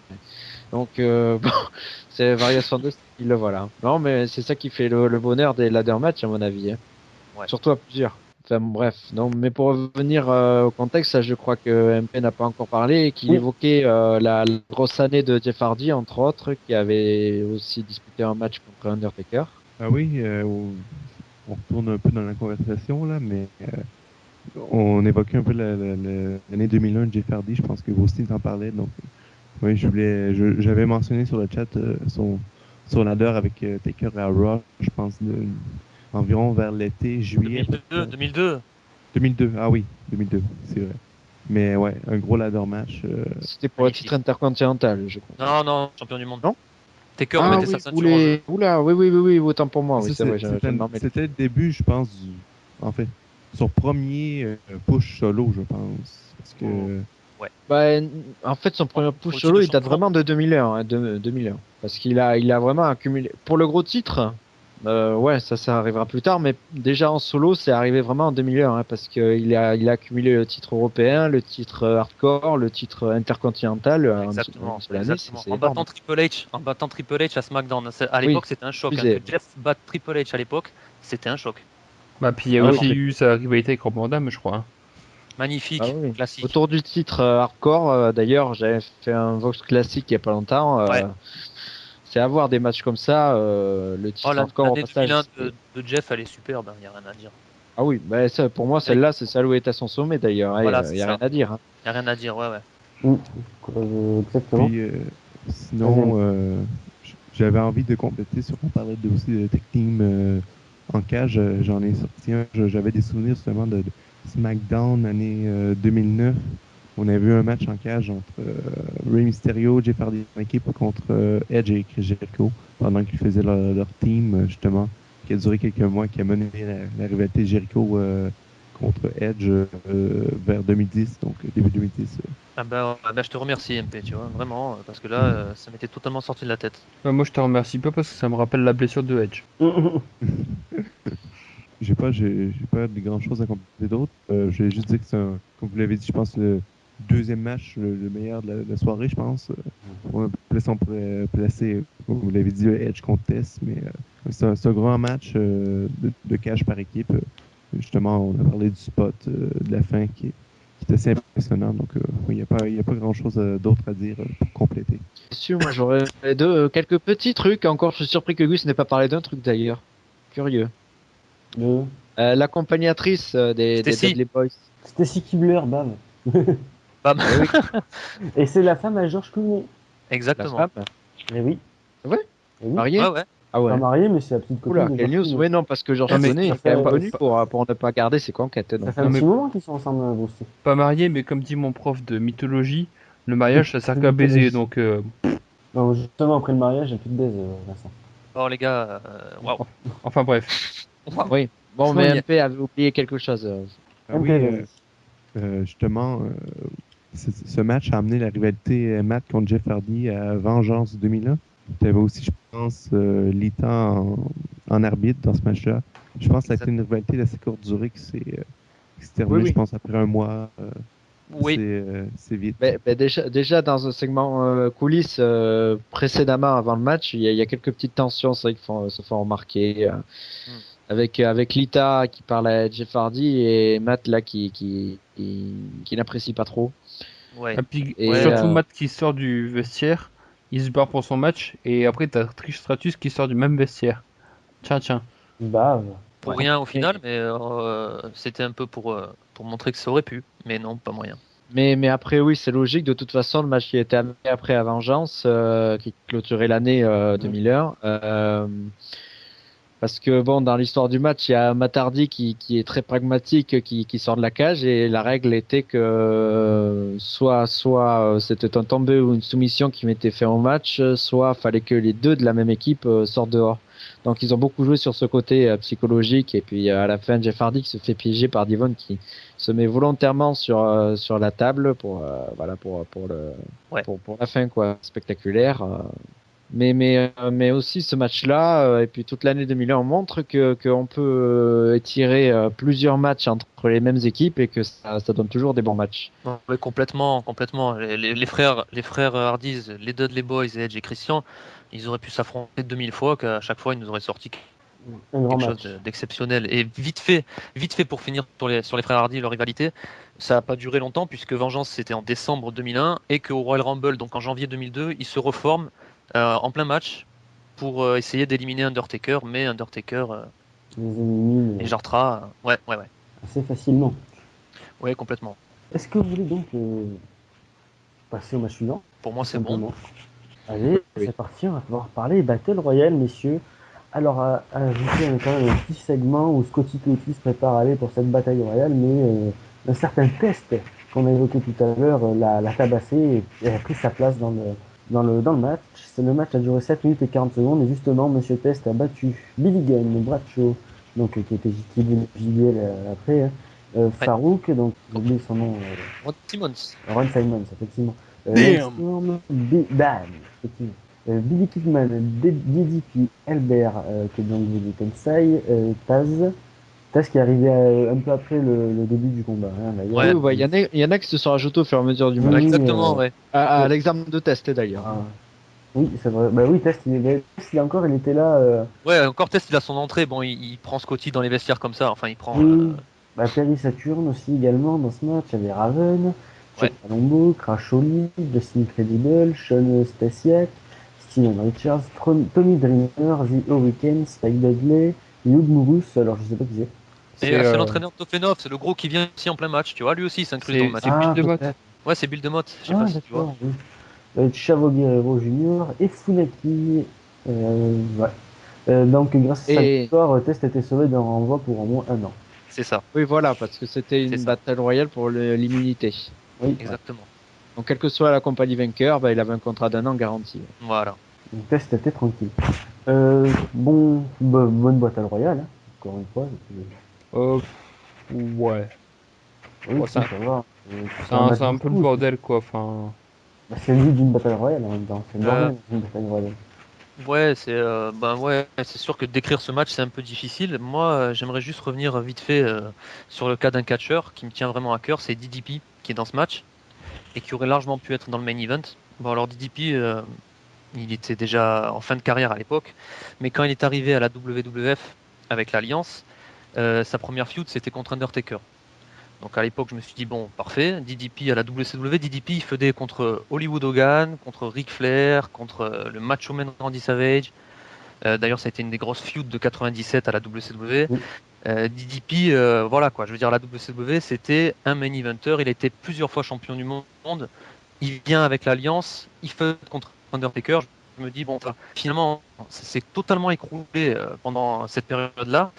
Donc, bon, c'est variation de style, voilà. Non, mais c'est ça qui fait le bonheur des ladder matchs, à mon avis. Hein. Ouais. Surtout à plusieurs. Enfin, bref. Non, mais pour revenir au contexte, ça, je crois que MP n'a pas encore parlé et qu'il Oui. évoquait la grosse année de Jeff Hardy, entre autres, qui avait aussi disputé un match contre Undertaker. Ah oui, on retourne un peu dans la conversation là, mais on évoquait un peu l'année 2001 de Jeff Hardy. Je pense que vous aussi en parlait. Donc, oui, j'avais mentionné sur le chat son ladder avec Taker à Raw, je pense, environ vers l'été, juillet. 2002. 2002, ah oui, 2002, c'est vrai. Mais ouais, un gros ladder match. C'était pour le Magnifique. titre intercontinental, je crois. Non, champion du monde. Non. Taker Ah mettait oui, sa ceinture en jeu. Oula, oui, autant pour moi, oui, Ça, c'est vrai, je m'en mêle. c'était le début, je pense, en fait, son premier push solo, je pense. Parce que. Bah, en fait, son premier push Pour le solo, titre il date champion. vraiment de 2001, hein, 2001. Parce qu'il a vraiment accumulé. Pour le gros titre, ouais, ça arrivera plus tard, mais déjà en solo, c'est arrivé vraiment en 2001, hein, parce qu'il il a accumulé le titre européen, le titre hardcore, le titre intercontinental. Exactement. en seule année, Exactement. c'est En énorme. battant Triple H à SmackDown. À l'époque, c'était un choc. Hein. Plus Que Jeff batte Triple H à l'époque, c'était un choc. Bah, puis il y a Ah aussi oui. eu sa rivalité avec Rob Van Dam, je crois. Hein. Magnifique, Ah oui. classique. Autour du titre hardcore, d'ailleurs, j'avais fait un Vox classique il y a pas longtemps. Ouais. C'est avoir des matchs comme ça, le titre Oh, hardcore au l'année passage. 2001 c'est- de Jeff, elle est superbe, il n'y a rien à dire. Ah oui, bah ça, pour moi, celle-là, c'est celle où est à son sommet d'ailleurs. Il Voilà, n'y c'est a ça. rien à dire. Hein. Il n'y a rien à dire, ouais. Exactement. Puis, sinon, j'avais envie de compléter sur on parlait aussi de Tech Team en cage. J'en ai sorti un. J'avais des souvenirs justement de SmackDown année 2009. On avait eu un match en cage entre Rey Mysterio, Jeff Hardy en équipe contre Edge et Chris Jericho pendant qu'ils faisaient leur team, justement, qui a duré quelques mois, qui a mené la rivalité Jericho contre Edge vers 2010, donc début 2010. Ah ben, je te remercie, MP, tu vois, vraiment, parce que là, ça m'était totalement sorti de la tête. Bah, moi, je te remercie pas parce que ça me rappelle la blessure de Edge. J'ai pas de grand chose à compléter d'autre. Je vais juste dire que c'est comme vous l'avez dit, je pense le deuxième match, le meilleur de la soirée, je pense. On pourrait placer, comme vous l'avez dit, Edge contre Tess, mais c'est un grand match de cage par équipe. Justement, on a parlé du spot de la fin qui est assez impressionnant. Donc, il n'y a pas grand chose d'autre à dire pour compléter. Sûr, moi j'aurais quelques petits trucs. Encore, je suis surpris que Gus n'ait pas parlé d'un truc d'ailleurs. Curieux. L'accompagnatrice des Stacy. Dudley Boys. Stacy Kibler, bam. Bam. Et c'est la femme à George Clooney. La Exactement. femme. Eh oui. C'est vrai Eh oui. Mariée. Ouais. Ah ouais. Pas mariée, mais c'est la petite copine. Oula, de quelle George news. Clooney. Ouais, non, parce que George Ah, mais Clooney ça est quand même fait- connu pour ne pas garder ses conquêtes. Ça Donc. fait un Non, mais- petit moment qu'ils sont ensemble, aussi. Pas marié, mais comme dit mon prof de mythologie, le mariage, ça sert qu'à baiser. Donc, Non, justement, après le mariage, il n'y a plus de baise, Vincent. Oh, les gars, waouh. enfin bref. Oui. Bon, Je mais m'en y- MP avait oublié quelque chose. Ah oui, justement, ce match a amené la rivalité Matt contre Jeff Hardy à Vengeance 2001. Tu avais aussi, je pense, Lita en arbitre dans ce match-là. Je pense que ça a été une rivalité d'assez courte durée qui s'est terminée, Oui. je pense, après un mois. Oui. C'est vite. Déjà dans un segment coulisses précédemment avant le match, il y a quelques petites tensions, c'est vrai, se font remarquer. Avec Lita qui parle à Jeff Hardy et Matt là qui n'apprécie pas trop. Ouais. Et puis, Et, surtout Matt qui sort du vestiaire, il se barre pour son match, et après t'as Trish Stratus qui sort du même vestiaire. Tiens. Bave. Pour Ouais. rien au final, mais c'était un peu pour montrer que ça aurait pu. Mais non, pas moyen. Mais après oui, c'est logique. De toute façon, le match qui était amené après à Vengeance, qui clôturait l'année 2001. Parce que bon, dans l'histoire du match, il y a Matt Hardy qui est très pragmatique, qui sort de la cage, et la règle était que soit c'était un tombé ou une soumission qui m'était fait au match, soit fallait que les deux de la même équipe sortent dehors. Donc ils ont beaucoup joué sur ce côté psychologique, et puis à la fin, Jeff Hardy qui se fait piéger par Devon qui se met volontairement sur la table pour la fin quoi, spectaculaire. Mais aussi ce match-là, et puis toute l'année 2001 montre qu'on peut étirer plusieurs matchs entre les mêmes équipes et que ça donne toujours des bons matchs. Ouais, complètement. Les frères Hardys, les Dudley Boys et Edge et Christian, ils auraient pu s'affronter 2000 fois, qu'à chaque fois ils nous auraient sorti Un grand quelque match. chose d'exceptionnel. Et vite fait pour finir sur les frères Hardy, leur rivalité, ça n'a pas duré longtemps puisque Vengeance c'était en décembre 2001 et qu'au Royal Rumble, donc en janvier 2002, ils se reforment en plein match pour essayer d'éliminer Undertaker, mais Undertaker Les élimine et Jartra, ouais, assez facilement. complètement. Est-ce que vous voulez donc passer au match suivant? Pour moi, c'est bon. Simplement. Allez, Oui. c'est parti, on va pouvoir parler Battle Royale, messieurs. Alors, à ajouter, on a quand même un petit segment où Scotty Petty se prépare à aller pour cette bataille royale, mais un certain test qu'on a évoqué tout à l'heure l'a tabassé et a pris sa place dans le match. Le match a duré 7 minutes et 40 secondes, et justement, Monsieur Test a battu Billy Gunn, Bradshaw, donc, qui était JBL après, hein, Farouk, donc j'ai oublié son nom, Ron Simmons. Ron Simons, effectivement. Damn. Bam, effectivement. Billy Kidman, DDP, Albert, qui est donc Billy Tensai, Taz qui est arrivé un peu après le début du combat. Hein, d'ailleurs. Ouais. Oui, bah, il y en a qui se sont rajoutés au fur et à mesure du Oui, match. Exactement, ouais. À l'examen de test d'ailleurs. Ah, oui, c'est vrai. Bah oui, Test, il était là. Ouais, encore Test, il a son entrée. Bon, il prend Scotty dans les vestiaires comme ça. Enfin, il prend. Oui. Bah, Perry Saturn aussi également dans ce match. Il y avait Raven, Chuck Palumbo, Crash Holly, Justin Incredible, Sean Stasiak, Steven Richards, Tommy Dreamer, The Hurricane, Spike Dudley, Hugh Mourus, alors je sais pas qui c'est. C'est l'entraîneur de Tofenov, c'est le gros qui vient ici en plein match, tu vois, lui aussi il s'inclut dans le match. C'est Bill DeMott. peut-être. Ouais, c'est Bill DeMott, je sais pas si tu vois. D'accord, oui. Chavo Guerrero Jr. et Funaki. Ouais. Donc, grâce à sa Et- victoire, Test était sauvé d'un renvoi pour au moins 1 an. C'est ça, Oui, voilà, parce que c'était C'est une ça. battle royale pour l'immunité. Oui, exactement. Donc, quelle que soit la compagnie vainqueur, bah, il avait un contrat d'1 an garanti. Voilà. donc Test était tranquille. Bonne boîte à le royal, hein, encore une fois. Ouais. Oui, Ouais, si, ça- ça va. C'est un peu le bordel, quoi. Enfin, Bah, c'est le but d'une bataille royale en même temps. C'est le Euh, bordel d'une bataille royale. Ouais, c'est sûr que décrire ce match c'est un peu difficile. Moi, j'aimerais juste revenir vite fait sur le cas d'un catcheur qui me tient vraiment à cœur, c'est DDP qui est dans ce match et qui aurait largement pu être dans le main event. Bon, alors DDP, il était déjà en fin de carrière à l'époque, mais quand il est arrivé à la WWF avec l'Alliance, sa première feud c'était contre Undertaker. Donc à l'époque, je me suis dit, bon, parfait, DDP à la WCW, DDP il faisait contre Hollywood Hogan, contre Ric Flair, contre le Macho Man Randy Savage. D'ailleurs, ça a été une des grosses feuds de 97 à la WCW. Oui. DDP, voilà quoi, je veux dire, la WCW, c'était un main eventer, il a été plusieurs fois champion du monde, il vient avec l'Alliance, il fait contre Undertaker, je me dis, bon, finalement, ça s'est totalement écroulé pendant cette période-là.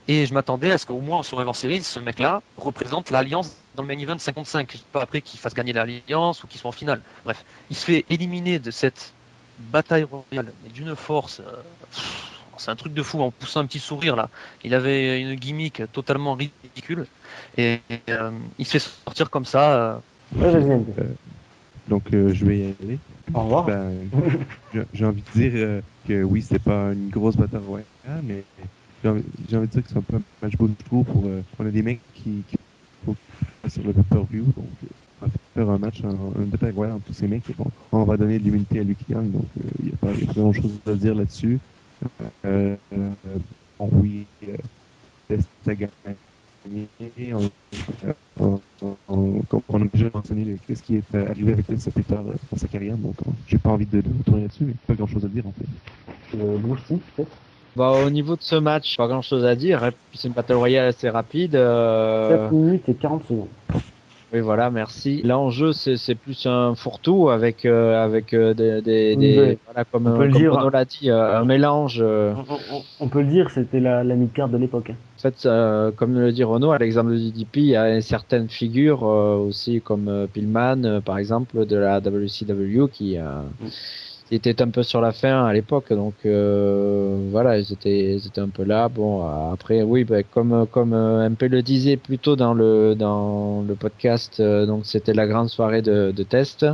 Et je m'attendais à ce qu'au moins en Survivor Series, ce mec-là représente l'Alliance dans le main event 55. Je ne sais pas après qu'il fasse gagner l'Alliance ou qu'il soit en finale. Bref, il se fait éliminer de cette bataille royale, mais d'une force. C'est un truc de fou en poussant un petit sourire là. Il avait une gimmick totalement ridicule. Et il se fait sortir comme ça. Ouais, vas-y, MP. Donc, je vais y aller. Au revoir. Ben, j'ai envie de dire que oui, c'est pas une grosse bataille royale, mais j'ai envie de dire que c'est un peu un match bonjour pour. On a des mecs qui faut sur le pay-per-view, donc on va faire un match, une bataille royale entre tous ces mecs. Et bon, on va donner de l'immunité à lui qui gagne, donc il n'y a pas grand chose à dire là-dessus. Bon, oui, ça gagne. Comme on a déjà mentionné ce qui est arrivé avec Lance plus tard dans sa carrière, donc j'ai pas envie de retourner là-dessus, mais pas grand chose à dire en fait. Bousti, peut-être. Bah, au niveau de ce match, pas grand chose à dire. C'est une battle royale assez rapide. 7 minutes et 40 secondes. Oui, voilà, merci. L'enjeu, c'est plus un fourre-tout avec Oui, voilà, comme on peut le comme dire. Renaud l'a dit, un mélange. On peut le dire, c'était la mid-card de l'époque. Hein. En fait, comme le dit Renaud, à l'exemple de DDP, il y a certaines figures aussi comme Pillman, par exemple, de la WCW qui était un peu sur la fin à l'époque. Donc voilà, ils étaient un peu là. Bon, après, oui, bah, comme MP le disait plus tôt dans le podcast, donc c'était la grande soirée de test.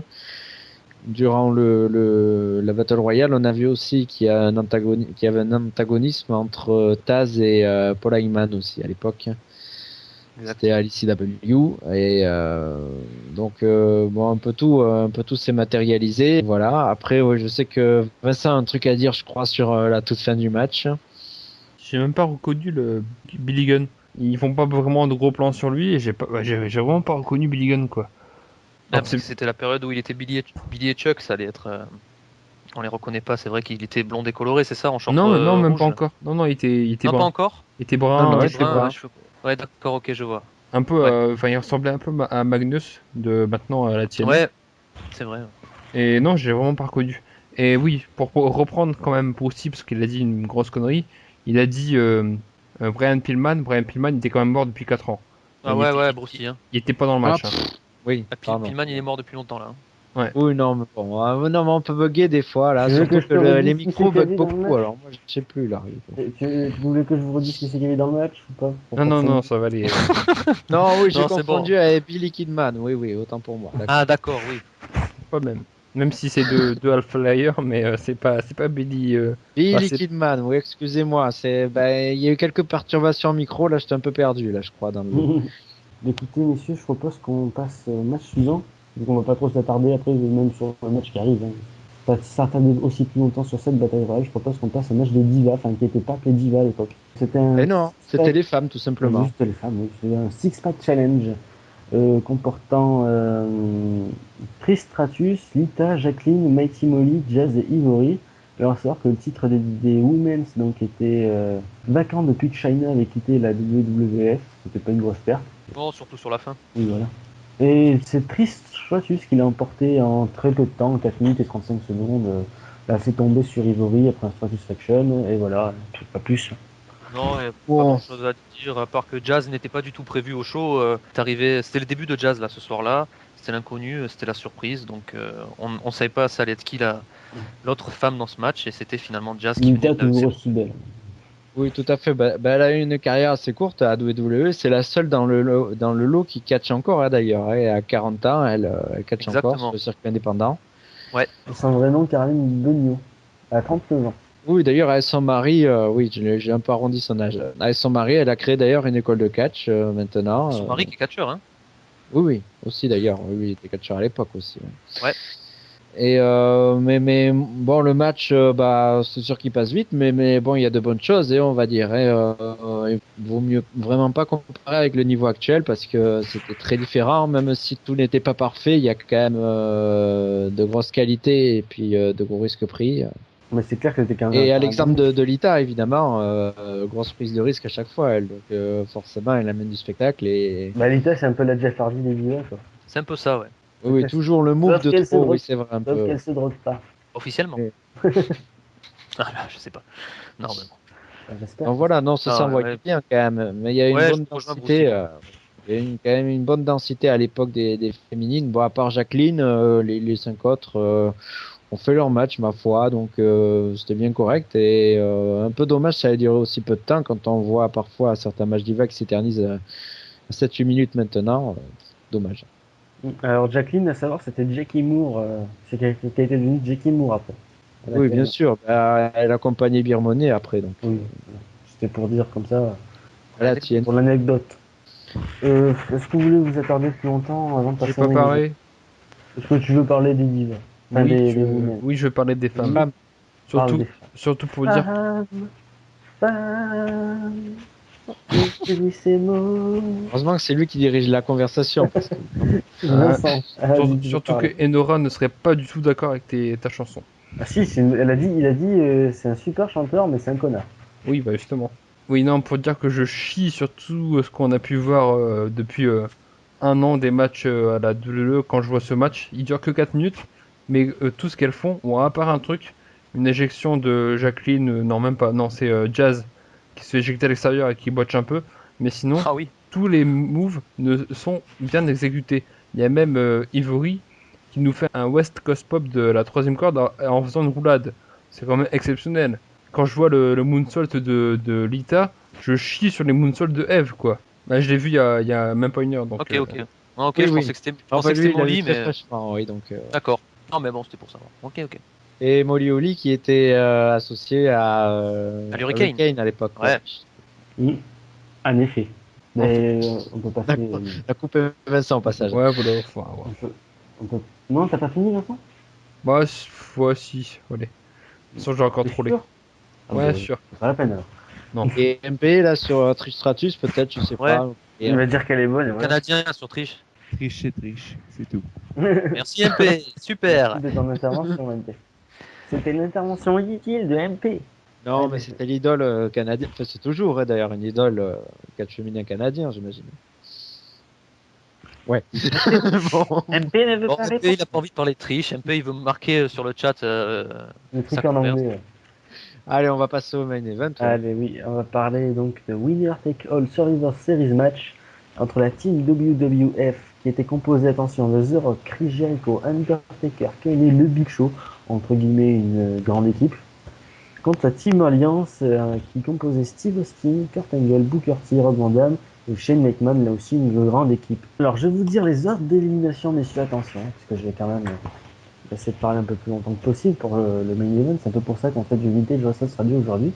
durant la Battle Royale, on a vu aussi qu'il y a qu'il y avait un antagonisme entre Taz et Paul Heyman aussi à l'époque. C'était à l'ECW et donc bon un peu tout s'est matérialisé. Voilà. Après, ouais, je sais que Vincent a un truc à dire, je crois, sur la toute fin du match. J'ai même pas reconnu le Billy Gunn. Ils font pas vraiment de gros plans sur lui et j'ai vraiment pas reconnu Billy Gunn quoi. Parce que c'était la période où il était Billy et Chuck, ça allait être. On les reconnaît pas, c'est vrai qu'il était blond décoloré, c'est ça, en short Non, même rouge. pas encore. Non, il était Non, brun. pas encore. Il était brun. Non, Il ouais, était c'est brun, brun. cheveux- Ouais, d'accord, ok, je vois. Un peu, Ouais. enfin, il ressemblait un peu à Magnus de maintenant à la tienne. Ouais, c'est vrai. Et non, j'ai vraiment pas reconnu. Et oui, pour reprendre quand même aussi, parce qu'il a dit une grosse connerie, il a dit Brian Pillman. Brian Pillman il était quand même mort depuis 4 ans. Ah Il ouais, était- ouais, Brucey. Hein. Il était pas dans le match. Ah, Hein. Oui, Ah, pardon. Pillman, il est mort depuis longtemps là. Hein. Oui, non, mais bon, non, mais on peut bugger des fois, là, Tu veux surtout que je que te redise les qui micros c'est qu'il y bug avait dans le beaucoup, match alors moi je sais plus là. Tu voulais que je vous redise qui c'est qu'il y avait dans le match ou pas? Pour Non, pas que non, ça va aller. Non, oui, j'ai Non, c'est confondu avec Billy Kidman, oui, autant pour moi. D'accord. Ah d'accord, oui. Pas même. Même si c'est deux Half Liar, mais c'est pas Billy. Billy c'est- Kidman, oui, excusez-moi, il y a eu quelques perturbations micro, là, j'étais un peu perdu, là, je crois, dans le... Écoutez, messieurs, je propose qu'on passe au match suivant. Donc on va pas trop s'attarder après, même sur le match qui arrive. Hein. Pas s'attarder aussi plus longtemps sur cette bataille royale. Je propose qu'on passe au match de Diva, enfin qui n'était pas appelé Diva à l'époque. C'était un. Et non, c'était les femmes, tout simplement. Juste les femmes, oui. C'était un six-pack challenge comportant Trish Stratus, Lita, Jacqueline, Mighty Molly, Jazz et Ivory. Alors, à savoir que le titre des Women's donc, était vacant depuis que Chyna avait quitté la WWF. C'était pas une grosse perte. Non, surtout sur la fin. Oui, voilà. Et c'est Trish Stratus qui l'a emporté en très peu de temps, 4 minutes et 35 secondes. L'a fait tomber sur Ivory après un Stratusfaction. Et voilà, pas plus. Non, pas Bon. grand chose à dire, à part que Jazz n'était pas du tout prévu au show. C'était le début de Jazz là ce soir-là. C'était l'inconnu, c'était la surprise. Donc on savait pas ça allait être qui l'autre femme dans ce match. Et c'était finalement Jazz qui Lita venait de... toujours aussi belle. Oui, tout à fait. Elle a eu une carrière assez courte à WWE. C'est la seule dans le lot qui catch encore, hein, d'ailleurs. Hein. À 40 ans, elle catch encore Exactement. sur le circuit indépendant. Son vrai nom, Caroline Beugnot. Elle a 39 ans. Oui, d'ailleurs, avec son mari, oui, j'ai un peu arrondi son âge. Avec son mari, elle a créé d'ailleurs une école de catch maintenant. Son mari qui est catcheur, hein. Oui, aussi d'ailleurs. Oui, il était catcheur à l'époque aussi. Ouais. Et mais bon, le match, c'est sûr qu'il passe vite, mais bon, il y a de bonnes choses, et on va dire, il vaut mieux vraiment pas comparer avec le niveau actuel parce que c'était très différent, même si tout n'était pas parfait, il y a quand même de grosses qualités et puis de gros risques pris. Mais c'est clair que c'était quand même. Et à l'exemple de Lita, évidemment, grosse prise de risque à chaque fois, elle, donc forcément, elle amène du spectacle et Bah, Lita, c'est un peu la Jeff Hardy des Divas, quoi. C'est un peu ça, ouais. oui, toujours le move Sauf de qu'elle se trop, drogue. oui, c'est vrai un Sauf peu. qu'elle se drogue pas. Officiellement. Ouais. Ah là, je sais pas. Non, mais bon. Enfin, j'espère. Donc voilà, non, ça Ah, s'envoie ouais. bien quand même. Mais il y a une Ouais, bonne je rejoins densité. Bruce. Il y a quand même une bonne densité à l'époque des féminines. Bon, à part Jacqueline, les 5 autres ont fait leur match, ma foi. Donc c'était bien correct. Et un peu dommage, ça a duré aussi peu de temps quand on voit parfois certains matchs d'IVA qui s'éternisent à 7-8 minutes maintenant. Dommage. Alors, Jacqueline, à savoir, c'était Jackie Moore. C'est qui a été devenue Jackie Moore après. Oui, bien sûr. Elle accompagnait Birmonet après. Donc Oui. C'était pour dire comme ça, la tienne. pour l'anecdote. Est-ce que vous voulez vous attarder plus longtemps avant de J'ai passer pas au parlé. Est-ce que tu veux parler des divas? Enfin, Oui, des je... women. oui, je veux parler des femmes. Femme. Parle Surtout, des surtout pour dire. femmes. Oui, c'est mots. Heureusement que c'est lui qui dirige la conversation. Parce que Vincent. Surtout que Enora ne serait pas du tout d'accord avec ta chanson. Ah si, il a dit c'est un super chanteur, mais c'est un connard. Oui, bah justement. Oui, non, pour dire que je chie sur tout ce qu'on a pu voir depuis un an des matchs à la WWE. Quand je vois ce match, il dure que 4 minutes, mais tout ce qu'elles font, bon, à part un truc, une éjection de Jacqueline, non, même pas, non, c'est Jazz qui se fait éjecter à l'extérieur et qui botche un peu, mais sinon, Ah oui. tous les moves sont bien exécutés. Il y a même Ivory qui nous fait un West Coast Pop de la 3ème corde en faisant une roulade. C'est quand même exceptionnel. Quand je vois le moonsault de Lita, je chie sur les moonsaults de Eve, quoi. Bah, je l'ai vu il y a même pas une heure. Donc, Ok. Ah, ok, Oui, je oui. pensais que c'était enfin, lui, il mon a vu lit, très mais fraîchement, oui, donc. d'accord. Non, mais bon, c'était pour savoir. Ok. Et Molly Holly qui était associé à l'Hurricane. à l'époque. Ouais. Oui, en effet. Mais on peut passer. La coupe Vincent au passage. Ouais, voilà, enfin, ouais. On peut... Non, t'as pas fini, Vincent? Bah, si, allez. De toute façon, j'ai encore T'es trop les. sûr? Ah, Ouais, bah, sûr. c'est pas la peine alors. Et MP là sur Tristratus peut-être, je sais Ouais. pas. Et, Il va dire qu'elle est bonne. Le Voilà. Canadien sur triche. Triche, c'est tout. Merci MP, super. Merci de ton intervention, MP. C'était l'intervention utile de MP. non, Ouais, mais c'était l'idole canadienne. Enfin, c'est toujours d'ailleurs une idole catch féminin canadien, j'imagine. Ouais. Bon. MP ne veut Bon, pas MP, répondre. il a pas envie de parler de triche. MP, il veut me marquer sur le chat. Le sa truc en converse. anglais. Ouais. Allez, on va passer au main event. Ouais. Allez, oui, on va parler donc de Winner Take All Survivor Series match entre la team WWF qui était composée, attention, de The Rock, Chris Jericho, Undertaker, Kane et le Big Show, entre guillemets une grande équipe, contre la Team Alliance qui composait Steve Austin, Kurt Angle, Booker T, Rob Van Dam et Shane McMahon, là aussi une grande équipe. Alors je vais vous dire les ordres d'élimination, messieurs, attention, parce que je vais quand même essayer de parler un peu plus longtemps que possible pour le main event, c'est un peu pour ça qu'en fait du Vintage Wrestling Radio aujourd'hui.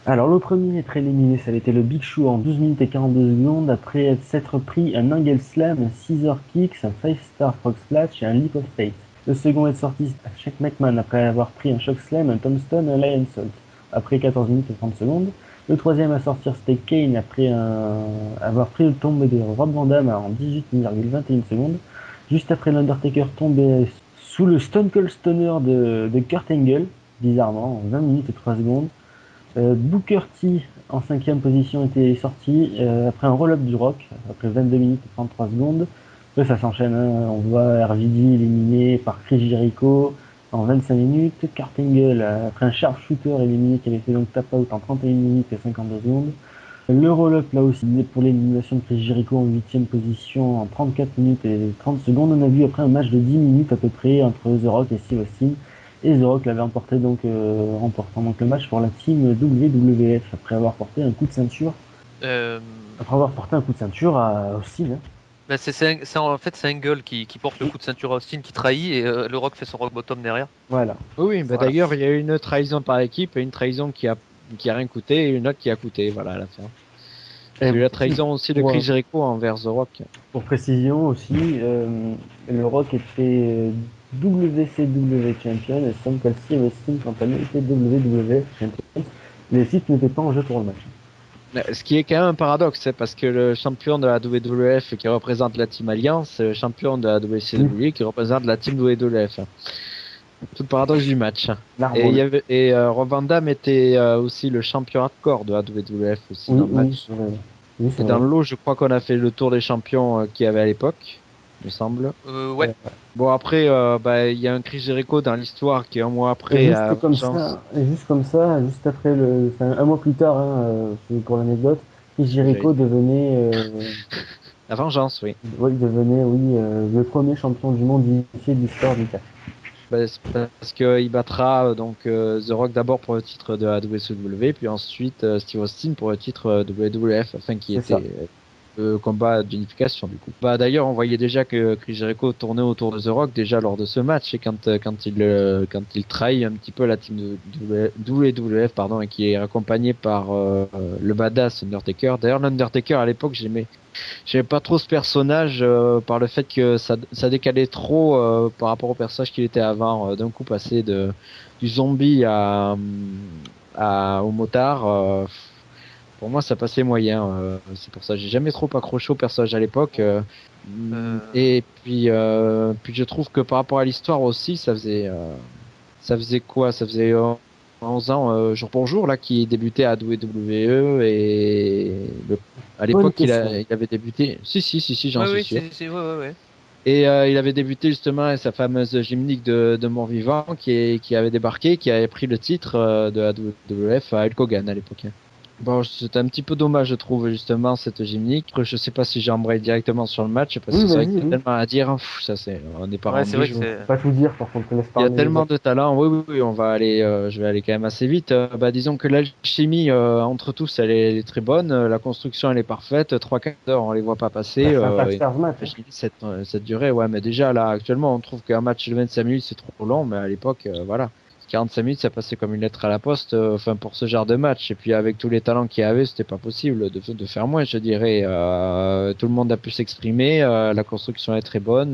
Alors le premier à être éliminé, ça a été le Big Show en 12 minutes et 42 secondes, après s'être pris un Angle Slam, un Scissor Kicks, un 5-Star Frog Splash et un Leap of Faith. Le second est sorti Shane McMahon après avoir pris un Shock Slam, un Tombstone et un Lion Salt, après 14 minutes et 30 secondes. Le troisième à sortir c'était Kane après avoir pris le tombe de Rob Van Dam en 18,21 secondes. Juste après l'Undertaker tombé sous le Stone Cold Stunner de Kurt Angle, bizarrement, en 20 minutes et 3 secondes. Booker T en 5ème position était sorti après un roll-up du Rock, après 22 minutes et 33 secondes. Après ça s'enchaîne, hein. On voit RVD éliminé par Chris Jericho en 25 minutes. Kurt Angle après un sharpshooter éliminé qui avait fait donc tap out en 31 minutes et 52 secondes. Le roll-up là aussi pour l'élimination de Chris Jericho en 8ème position en 34 minutes et 30 secondes. On a vu après un match de 10 minutes à peu près entre The Rock et Steve Austin. Et The Rock l'avait emporté donc remportant donc le match pour la team WWF après avoir porté un coup de ceinture. Après avoir porté un coup de ceinture à Austin. Hein. Ben en fait c'est Angle qui porte le coup de ceinture à Austin qui trahit et le Rock fait son rock bottom derrière. Voilà. Oui, Voilà. d'ailleurs il y a eu une trahison par équipe et une trahison qui a rien coûté et une autre qui a coûté, voilà à la fin. Il y a eu la trahison aussi de Chris Jericho envers The Rock. Pour précision aussi, le Rock était WCW Champion et Stone Cold Steve Austin quant à lui était WWF Champion. Les titres n'étaient pas en jeu pour le match. Ce qui est quand même un paradoxe, hein, parce que le champion de la WWF qui représente la Team Alliance, c'est le champion de la WCW qui représente la Team WWF. Tout le paradoxe du match. Et Rob Van Dam était aussi le champion hardcore de la WWF aussi dans le match. Et dans le lot, je crois qu'on a fait le tour des champions qu'il y avait à l'époque, il me semble. Ouais. Bon après, il y a un Chris Jericho dans l'histoire qui est un mois après. Juste comme ça, juste après un mois plus tard, hein, pour l'anecdote, Chris Jericho devenait. La vengeance, oui. Oui, il devenait le premier champion du monde unifié de l'histoire du catch. C'est parce qu'il battra donc The Rock d'abord pour le titre de la WCW, puis ensuite Steve Austin pour le titre de WWF, enfin qui était le combat d'unification du coup. D'ailleurs, on voyait déjà que Chris Jericho tournait autour de The Rock déjà lors de ce match et quand il trahit un petit peu la team de WWF et qui est accompagné par le badass Undertaker. D'ailleurs, l'Undertaker à l'époque, j'aimais pas trop ce personnage par le fait que ça décalait trop par rapport au personnage qu'il était avant. D'un coup, passer du zombie au motard. Pour moi, ça passait moyen. C'est pour ça que j'ai jamais trop accroché au personnage à l'époque. Et puis je trouve que par rapport à l'histoire aussi, ça faisait quoi? Ça faisait 11 ans jour pour jour là qui débutait à WWE et à l'époque il avait débuté. Si, j'en suis sûr. Ouais. Et il avait débuté justement avec sa fameuse gymnique de mort-vivant qui avait débarqué, qui avait pris le titre de la WWF à Hulk Hogan à l'époque. Bon, c'était un petit peu dommage, je trouve, justement, cette gymnique. Après, je sais pas si j'ai embrayé directement sur le match, parce Oui, que c'est vrai vas-y, qu'il y a oui. tellement à dire. Ça, on n'est pas Ouais, c'est rendu. vrai que c'est. Faut pas tout dire, par contre, on te laisse Il y a parler les tellement autres. de talent. Oui, oui, oui, on va aller, je vais aller quand même assez vite. Disons que l'alchimie entre tous, elle est très bonne. La construction, elle est parfaite. 3 quarts d'heure, on les voit pas passer. C'est un pas de Et faire ce match. Hein. imaginez cette durée. Ouais, mais déjà, là, actuellement, on trouve qu'un match de 25 minutes, c'est trop long. Mais à l'époque, voilà. 45 minutes, ça passait comme une lettre à la poste, enfin pour ce genre de match. Et puis avec tous les talents qu'il y avait, c'était pas possible de faire moins, je dirais. Tout le monde a pu s'exprimer, la construction est très bonne,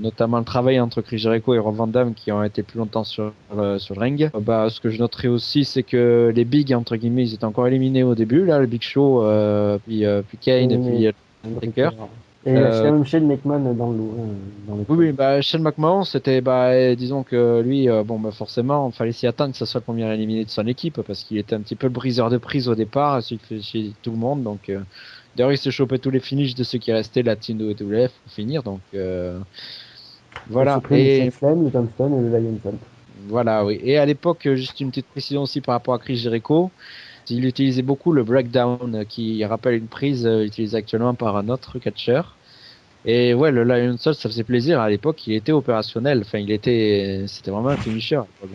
notamment le travail entre Chris Jericho et Rob Van Dam qui ont été plus longtemps sur le ring. Ce que je noterai aussi, c'est que les bigs entre guillemets, ils étaient encore éliminés au début, là, le Big Show, puis Kane et puis Taker. Et il a Euh, quand même chez McMahon dans le lot, dans le Oui, oui, Shane McMahon, c'était, disons que lui, forcément, il fallait s'y attendre que ce soit le premier éliminé de son équipe, parce qu'il était un petit peu le briseur de prise au départ, celui qui fait chier tout le monde, donc, d'ailleurs, il se chopait tous les finishes de ceux qui restaient, la team de WWF, pour finir, donc, Il voilà. s'est pris le Et Slam, le Tombstone et le Lionson. voilà, oui. Et à l'époque, juste une petite précision aussi par rapport à Chris Jericho, il utilisait beaucoup le breakdown, qui rappelle une prise utilisée actuellement par un autre catcheur. Et ouais, le Lionson, ça faisait plaisir. À l'époque, il était opérationnel. Enfin, c'était vraiment un finisher. Quoi.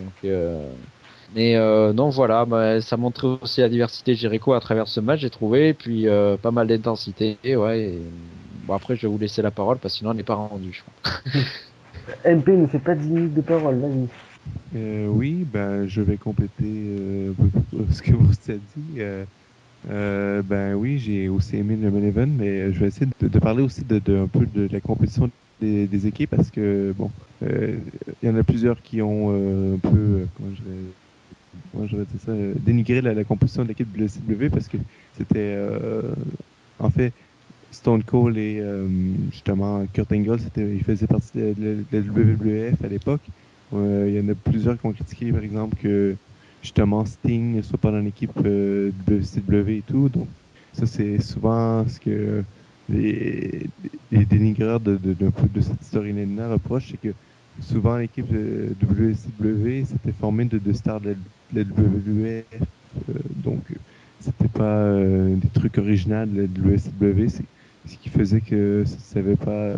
Donc voilà, ça montrait aussi la diversité de Jericho à travers ce match, j'ai trouvé. Et puis, pas mal d'intensité. Ouais. Bon, après, je vais vous laisser la parole parce que sinon, on n'est pas rendu, je crois. MP ne fait pas 10 minutes de parole, vas-y. Oui, ben, je vais compléter un peu ce que vous avez dit. Ben oui, j'ai aussi aimé le main event, mais je vais essayer de parler aussi un peu de la compétition des équipes parce que, bon, il y en a plusieurs qui ont un peu, comment je vais dire ça, dénigré la composition de l'équipe de l'ECW parce que c'était, en fait, Stone Cold et justement Kurt Angle, ils faisaient partie de la WWF à l'époque. Il y en a plusieurs qui ont critiqué, par exemple, que justement Sting ne soit pas dans l'équipe de WCW et tout. Donc, ça, c'est souvent ce que les dénigreurs d'un peu de cette storyline-là reprochent, c'est que souvent l'équipe de WCW s'était formée de stars de la WWF. Donc, c'était pas des trucs originaux de la WCW. C'est ce qui faisait que ça n'avait pas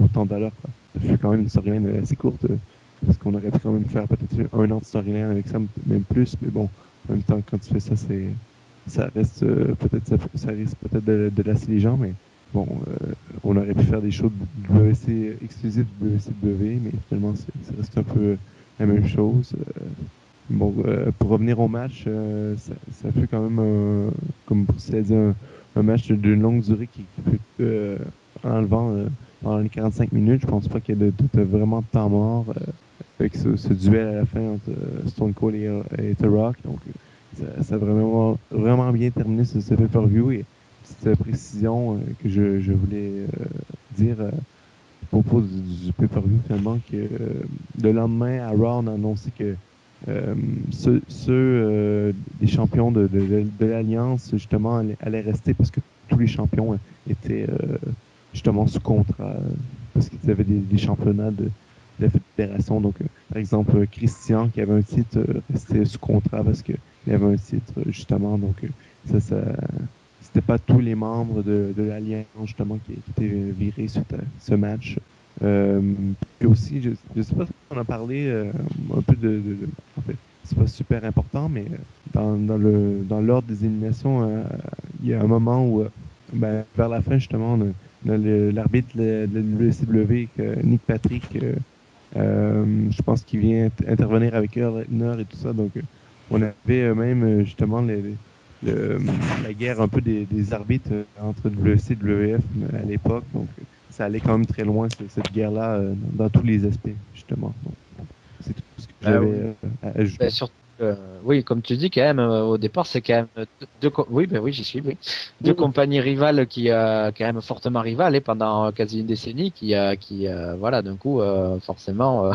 autant de valeur. Quoi. Ça fait quand même une storyline assez courte, parce qu'on aurait pu quand même faire peut-être 1 an de storyline avec ça, même plus, mais bon, en même temps, quand tu fais ça, ça reste ça risque peut-être de lasser les gens, mais bon, on aurait pu faire des shows de WC exclusifs de WCW, mais finalement, ça reste un peu la même chose. Bon, pour revenir au match, ça fait quand même, comme Bruce l'a dit, un match d'une longue durée qui peut enlevant pendant les 45 minutes. Je pense pas qu'il y ait de vraiment de temps mort avec ce duel à la fin entre Stone Cold et The Rock. Donc, ça a vraiment bien terminé ce pay-per-view. Et petite précision que je voulais dire à propos du pay-per-view, finalement, que le lendemain, à Raw, on a annoncé que les champions de l'Alliance, justement, allaient rester parce que tous les champions étaient justement sous contrat parce qu'ils avaient des championnats de la fédération. Donc, par exemple, Christian, qui avait un titre, restait sous contrat parce qu'il avait un titre, justement. Donc, c'était pas tous les membres de l'Alliance, justement, qui étaient virés suite à ce match. Puis aussi, je sais pas si on a parlé un peu en fait, c'est pas super important, mais dans l'ordre des éliminations, il y a un moment où, vers la fin, justement, on a l'arbitre de la WCW, Nick Patrick, je pense qu'il vient intervenir avec Earl Hebner et tout ça. Donc, on avait même, justement, la guerre un peu des arbitres entre WC et WF à l'époque. Donc, ça allait quand même très loin, cette guerre-là, dans tous les aspects, justement. Donc, c'est tout ce que j'avais à ajouter. Surtout, oui, comme tu dis, quand même, au départ, c'est quand même oui, oui, j'y suis, oui. Deux compagnies rivales quand même fortement rivales, et pendant quasi une décennie, voilà, d'un coup, forcément,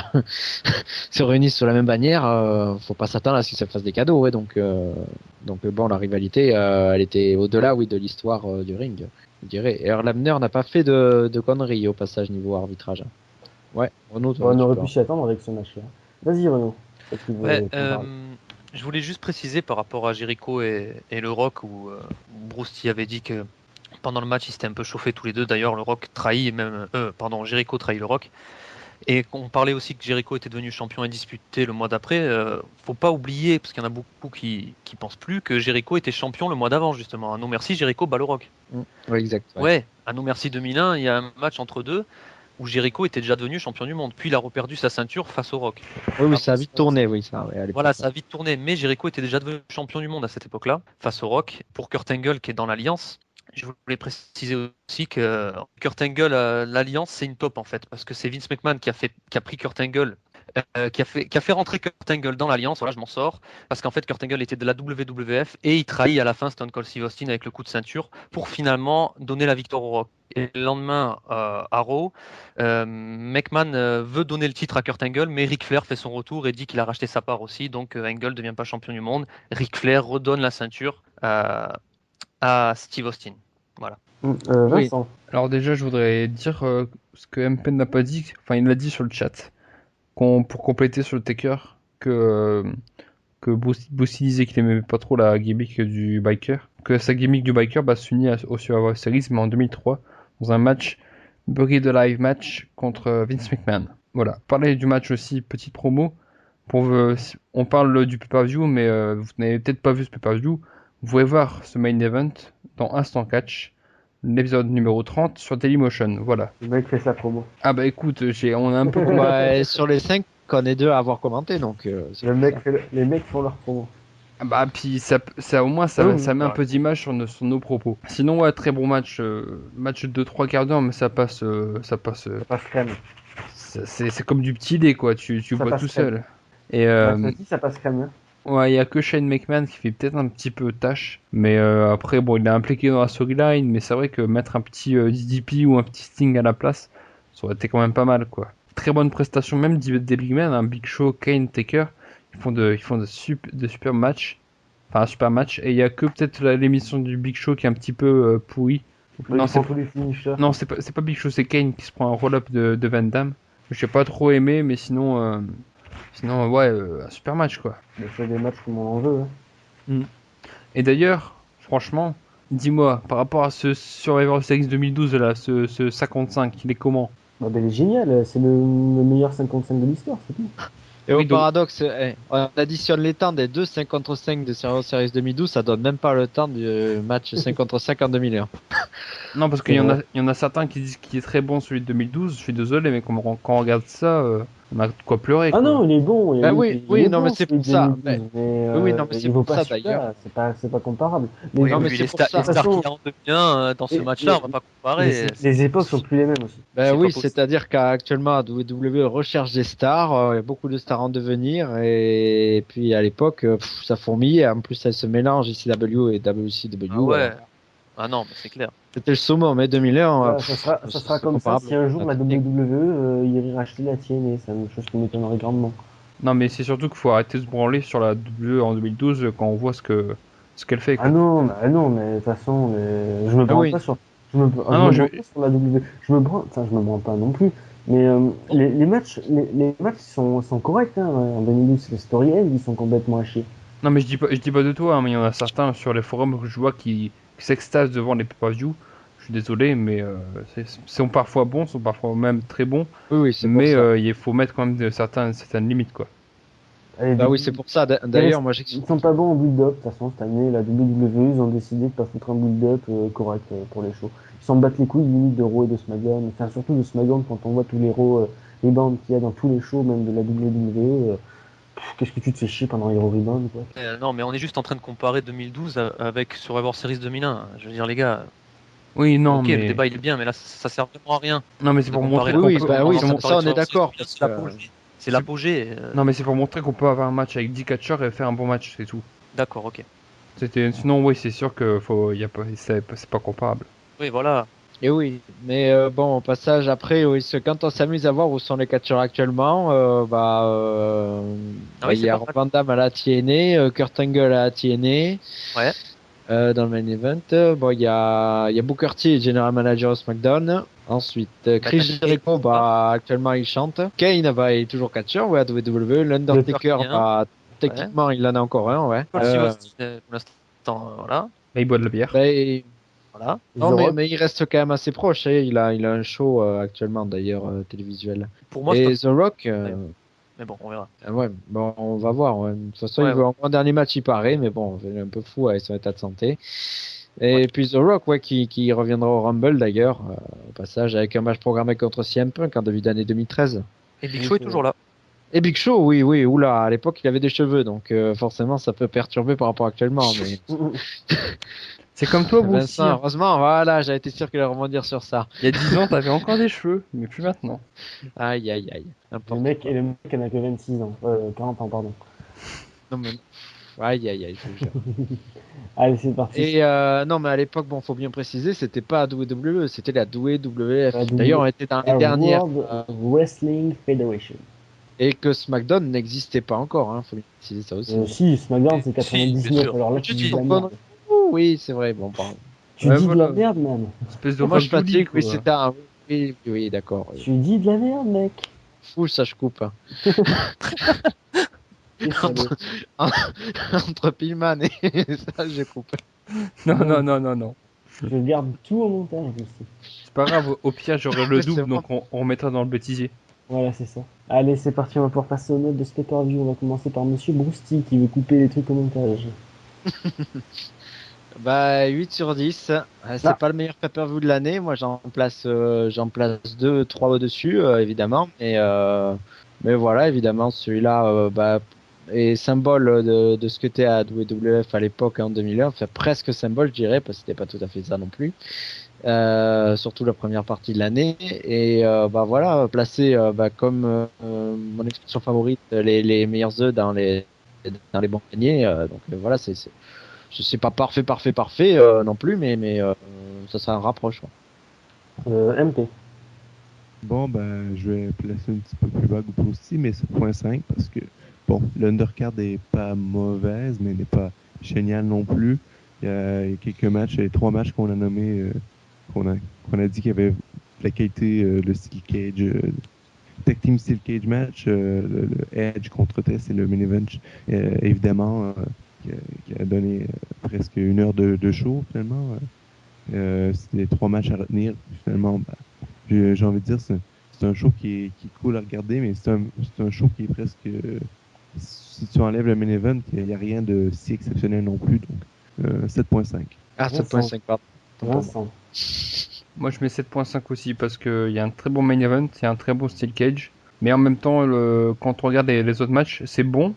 se réunissent sous la même bannière. Faut pas s'attendre à ce qu'ils se fassent des cadeaux, ouais. Donc bon, la rivalité, elle était au-delà, oui, de l'histoire du ring, je dirais. Et Earl Hebner n'a pas fait de conneries au passage niveau arbitrage. Ouais, Renaud, On aurait pu s'y attendre avec ce match-là. Vas-y, Renaud. Ouais, Je voulais juste préciser par rapport à Jericho et le Rock, où Bruce T avait dit que pendant le match, ils s'étaient un peu chauffés tous les deux. D'ailleurs, le Rock trahit, Jericho trahit le Rock. Et qu'on parlait aussi que Jericho était devenu champion indisputé le mois d'après. Faut pas oublier, parce qu'il y en a beaucoup qui pensent plus, que Jericho était champion le mois d'avant, justement. À No Mercy, Jericho bat le Rock. Oui, exact. Ouais, à No Mercy 2001, il y a un match entre deux où Jericho était déjà devenu champion du monde. Puis il a reperdu sa ceinture face au Rock. Oui, ça a vite tourné, oui, ça. Ouais, à l'époque. Voilà, ça a vite tourné. Mais Jericho était déjà devenu champion du monde à cette époque-là, face au Rock. Pour Kurt Angle, qui est dans l'Alliance, je voulais préciser aussi que Kurt Angle, l'Alliance, c'est une top en fait, parce que c'est Vince McMahon qui a pris Kurt Angle, qui a fait rentrer Kurt Angle dans l'Alliance. Voilà, je m'en sors, parce qu'en fait, Kurt Angle était de la WWF et il trahit à la fin Stone Cold Steve Austin avec le coup de ceinture pour finalement donner la victoire au Rock. Et le lendemain, à Raw, McMahon veut donner le titre à Kurt Angle, mais Ric Flair fait son retour et dit qu'il a racheté sa part aussi, donc Angle ne devient pas champion du monde. Ric Flair redonne la ceinture à Steve Austin. Voilà. Vincent. Alors déjà, je voudrais dire ce que MP n'a pas dit, enfin il l'a dit sur le chat, pour compléter sur le Taker, que Bossy disait qu'il aimait pas trop la gimmick du biker, que sa gimmick du biker s'unit au Survivor Series, mais en 2003, dans un match, Buried Alive match contre Vince McMahon. Voilà. Parler du match aussi, petite promo, on parle du pay-per-view, mais vous n'avez peut-être pas vu ce pay-per-view, vous pouvez voir ce main event dans Instant Catch, l'épisode numéro 30 sur Dailymotion, voilà. Le mec fait sa promo. Ah bah écoute, on a un peu... Ouais, sur les 5, on est 2 à avoir commenté, donc... Les mecs font leur promo. Ah bah puis ça au moins ça met un peu d'image sur nos propos. Sinon ouais, très bon match, match de 3 quarts d'heure, mais ça passe crème. c'est comme du petit lait quoi, tu bois tout seul. Et ça passe crème. ouais, il y a que Shane McMahon qui fait peut-être un petit peu tâche, mais après bon, il est impliqué dans la storyline, mais c'est vrai que mettre un petit DDP ou un petit Sting à la place, ça aurait été quand même pas mal quoi. Très bonne prestation même des big men, hein, Big Show, Kane, Taker, ils font de super matchs, enfin un super match, et il y a que peut-être l'émission du Big Show qui est un petit peu pourrie. Non, c'est pas Big Show, c'est Kane qui se prend un roll-up de Van Damme. J'ai pas trop aimé, mais sinon ouais, un super match quoi. Il fait des matchs comme on en veut. Et d'ailleurs, franchement, dis-moi, par rapport à ce Survivor Series 2012 là, ce 55, il est comment? Bah, il est génial, c'est le meilleur 55 de l'histoire, c'est tout. Et Oui, au paradoxe, on additionne les temps des deux 5 contre 5 de Survivor Series 2012, ça donne même pas le temps du match 5 contre 5 en 2001. Non, parce qu'il y en a certains qui disent qu'il est très bon celui de 2012, je suis désolé, mais quand on regarde ça, on a de quoi pleurer. Ah quoi. non, il est bon. Non, mais c'est pour ça. Oui, non, mais c'est pour ça d'ailleurs. C'est pas comparable. Oui, non, mais puis c'est les pour stars ça. qu'il y a en 2001 dans ce match-là, on va pas comparer. Les époques sont plus les mêmes aussi. C'est Oui, pas possible. c'est-à-dire qu'actuellement, WWE recherche des stars, il y a beaucoup de stars en devenir, et puis à l'époque, ça fourmille, en plus elles se mélangent, ECW et WCW. Ah ouais. Ah non, mais c'est clair. C'était le summum, mais 2001. Ça sera comme ça si un jour la WWE irait racheter la TNA, c'est une chose qui m'étonnerait grandement. Non, mais c'est surtout qu'il faut arrêter de se branler sur la WWE en 2012 quand on voit ce qu'elle fait. Quoi. Ah non, mais de toute façon, je me branle pas sur. Je me branle pas sur la WWE. Je me branle pas non plus. Mais les matchs sont corrects. Hein. En 2012, les story-ends, ils sont complètement à chier. Non, mais je dis pas de toi, hein, mais il y en a certains sur les forums que je vois qui s'extasent devant les pay-per-view. Je suis désolé, mais sont parfois bons, sont parfois même très bons. Oui, c'est mais pour ça. il faut mettre quand même certaines limites, quoi. Oui, c'est pour ça. D'ailleurs, moi ils sont pas bons en build-up. De toute façon, cette année, la WWE, ils ont décidé de pas foutre un build-up correct pour les shows. Ils s'en battent les couilles limite de Raw et de SmackDown. Enfin, surtout de SmackDown quand on voit tous les Raw, les bandes qu'il y a dans tous les shows, même de la WWE. Qu'est-ce que tu te fais chier pendant Hero Rebound, quoi. Non, mais on est juste en train de comparer 2012 avec Survivor Series 2001. Je veux dire, les gars. Oui, non, ok, mais le débat il est bien, mais là ça sert vraiment à rien. non, mais c'est pour montrer. Ça on est d'accord. C'est l'apogée. Non, mais c'est pour montrer qu'on peut avoir un match avec 10 catcheurs et faire un bon match, c'est tout. D'accord, ok. Sinon, oui, c'est sûr que c'est pas comparable. Oui, voilà. Et oui, mais bon, au passage, après, oui, quand on s'amuse à voir où sont les catcheurs actuellement, il y a Rob Van Damme à la TNA, Kurt Angle à la TNA. Ouais. Dans le main event, bon, il y a Booker T, General Manager au SmackDown. Ensuite, Chris Jericho, actuellement il chante. Kane, il est toujours catcheur, ouais, à WWE. L'Undertaker, techniquement, il en a encore un, ouais. Paul Simonet, pour l'instant, voilà. Là, il boit de la bière. Ben, Voilà. non, The Rock. mais il reste quand même assez proche. Il a un show actuellement, d'ailleurs, télévisuel. Pour moi, Et c'est The Rock, mais bon, on verra. ouais, bon, on va voir. Ouais. De toute façon, Ouais, il veut en dernier match, il paraît, mais bon, il est un peu fou avec son état de santé. Et puis The Rock, ouais, qui reviendra au Rumble, d'ailleurs, au passage, avec un match programmé contre CM Punk en début d'année 2013. Et Big Show est toujours là. Et Big Show, oui, oula, à l'époque, il avait des cheveux, donc forcément, ça peut perturber par rapport à actuellement. Mais... C'est comme toi, vous aussi. Vincent, Hein. heureusement, voilà, j'avais été sûr qu'il allait rebondir sur ça. Il y a 10 ans, t'avais encore des cheveux, mais plus maintenant. Aïe. Le N'importe mec quoi. n'a que 26 ans. 40 ans, pardon. Non, mais... Aïe, je vous jure. Allez, c'est parti. Et non, mais à l'époque, bon, faut bien préciser, c'était pas la WWE, c'était la WWF. La D'ailleurs, on était dans les La dernières. World Wrestling Federation. Et que SmackDown n'existait pas encore, hein, faut bien préciser ça aussi. Si, SmackDown c'est Si, bien 99, sûr. alors là tu Tu dis dis de la donc, merde. Oui, c'est vrai, bon, pardon. Tu Ouais, dis de voilà. la merde, même. Espèce de Moi, je Rock fatigue, oui, quoi. c'était un. Oui, d'accord. Tu dis de la merde, mec. Fou, ça, je coupe. Hein. Qu'est-ce Entre Pillman et ça, je coupe. Non. Je garde tout au montage ici. C'est pas grave, au pire, j'aurai le C'est double, bon. donc on remettra dans le bêtisier. Voilà, c'est ça. Allez, c'est parti, on va pouvoir passer aux notes de ce pay-per-view. On va commencer par Monsieur Brousty qui veut couper les trucs au montage. Bah, 8 sur 10. C'est Ah. pas le meilleur pay-per-view de l'année. Moi, j'en place 2, 3 au-dessus, évidemment. Mais voilà, évidemment, celui-là est symbole de ce que était à WWF à l'époque, en 2001. Enfin, presque symbole, je dirais, parce que c'était pas tout à fait ça non plus. Surtout la première partie de l'année. Et voilà, placé comme mon expression favorite, les meilleurs œufs dans les bons paniers. Voilà, je sais pas parfait non plus, mais ça sera un rapproche. Quoi. MP. Bon, ben, je vais placer un petit peu plus bas que aussi, mais 7.5 parce que, bon, l'undercard est pas mauvaise, mais n'est pas génial non plus. Il y a quelques matchs, les 3 matchs qu'on a nommés, qu'on a dit qu'il y avait la qualité, le Steel Cage, Tag Team Steel Cage match, le Edge contre Tess et le main event, évidemment, qui a donné presque 1 heure de show, finalement. C'est les 3 matchs à retenir, finalement, j'ai envie de dire, c'est un show qui est cool à regarder, mais c'est un show qui est presque... si tu enlèves le main event, il n'y a rien de si exceptionnel non plus, donc 7.5. Ah, 7.5, pardon. Vincent. Moi, je mets 7.5 aussi parce qu'il y a un très bon main event, il y a un très bon Steel Cage. Mais en même temps, quand on regarde les autres matchs, c'est bon,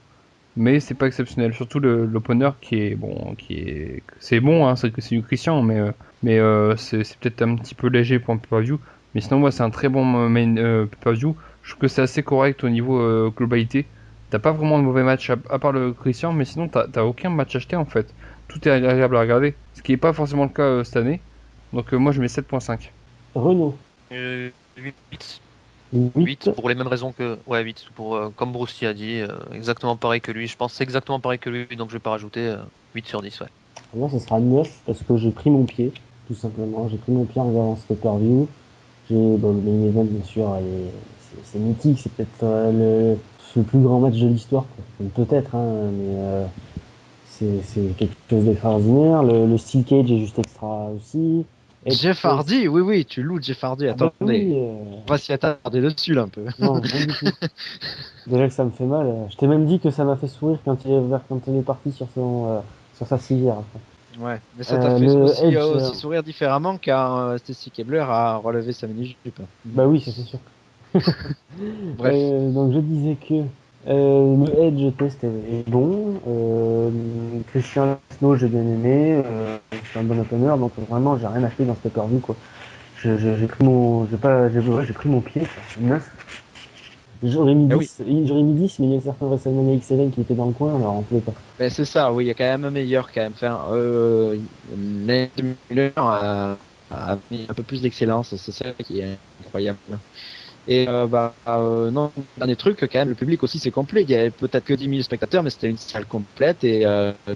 mais c'est pas exceptionnel. Surtout l'opener c'est bon, hein, c'est du Christian, mais c'est peut-être un petit peu léger pour un pay-per-view. Mais sinon, moi, c'est un très bon main pay-per-view. Je trouve que c'est assez correct au niveau globalité. T'as pas vraiment de mauvais match à part le Christian, mais sinon, t'as aucun match acheté en fait. Tout est agréable à regarder, ce qui est pas forcément le cas cette année. Donc moi, je mets 7.5. Renaud. 8. 8. 8 pour les mêmes raisons que. Ouais, 8 pour, comme Bruce a dit, exactement pareil que lui. Je pense que c'est exactement pareil que lui, donc je vais pas rajouter 8 sur 10. Ouais. Moi, ce sera 9 parce que j'ai pris mon pied, tout simplement. J'ai pris mon pied en regardant ce pay-per-view. Le main event, bien sûr, c'est mythique. C'est peut-être le plus grand match de l'histoire. Peut-être, hein, mais c'est quelque chose d'extraordinaire. Le Steel Cage est juste extra aussi. Et Jeff Hardy, oui, tu loues Jeff Hardy. Attendez, oui, on va s'y attarder dessus là un peu. non, pas du tout. Déjà que ça me fait mal. Je t'ai même dit que ça m'a fait sourire quand il est parti sur sa civière. Ouais, mais ça t'a fait le aussi, Edge, aussi sourire différemment quand Stacy Keibler a relevé sa mini-jupe. Bah oui, ça c'est sûr. Bref. Donc je disais que le Edge test est bon. Christian Snow j'ai bien aimé. C'est un bon opener, donc vraiment j'ai rien acheté dans ce pay-per-view quoi. J'ai pris mon pied. 9. J'aurais mis 10, mais il y a certains WrestleMania X7 qui étaient dans le coin, alors on pouvait pas. Ben c'est ça, oui, il y a quand même un meilleur quand même. Enfin, Miller a mis un peu plus d'excellence, c'est ça qui est incroyable. Et non, dernier truc, quand même, le public aussi c'est complet. Il y avait peut-être que 10 000 spectateurs, mais c'était une salle complète et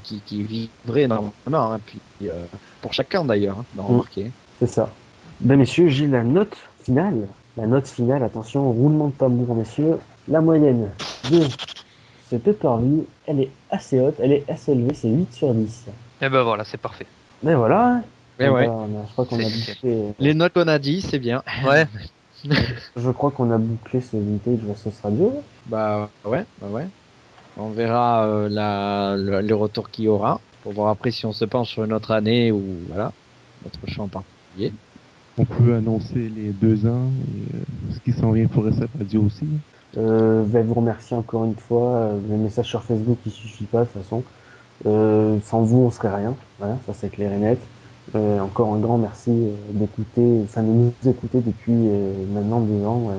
qui vibrait énormément. Hein, puis pour chacun d'ailleurs, hein, d'en remarquer. C'est ça. Ben messieurs, j'ai la note finale. La note finale, attention, roulement de tambour messieurs. La moyenne de ce pay-per-view, elle est assez haute, elle est assez élevée, c'est 8 sur 10. Et ben voilà, c'est parfait. Mais voilà, Mais ouais. je crois qu'on a C'est bouclé, Les notes qu'on a dit, c'est bien. Ouais. je crois qu'on a bouclé ce Vintage vs Radio. Bah ouais. On verra les retours qu'il y aura pour voir après si on se penche sur une autre année ou voilà, notre choix en particulier. On peut annoncer les 2 ans et ce qui s'en vient pour SR Radio aussi. Je vais vous remercier encore une fois. Le message sur Facebook, il suffit pas de toute façon. Sans vous, on serait rien. Voilà, ça c'est clair et net. Encore un grand merci d'écouter, enfin de nous écouter depuis maintenant 2 ans.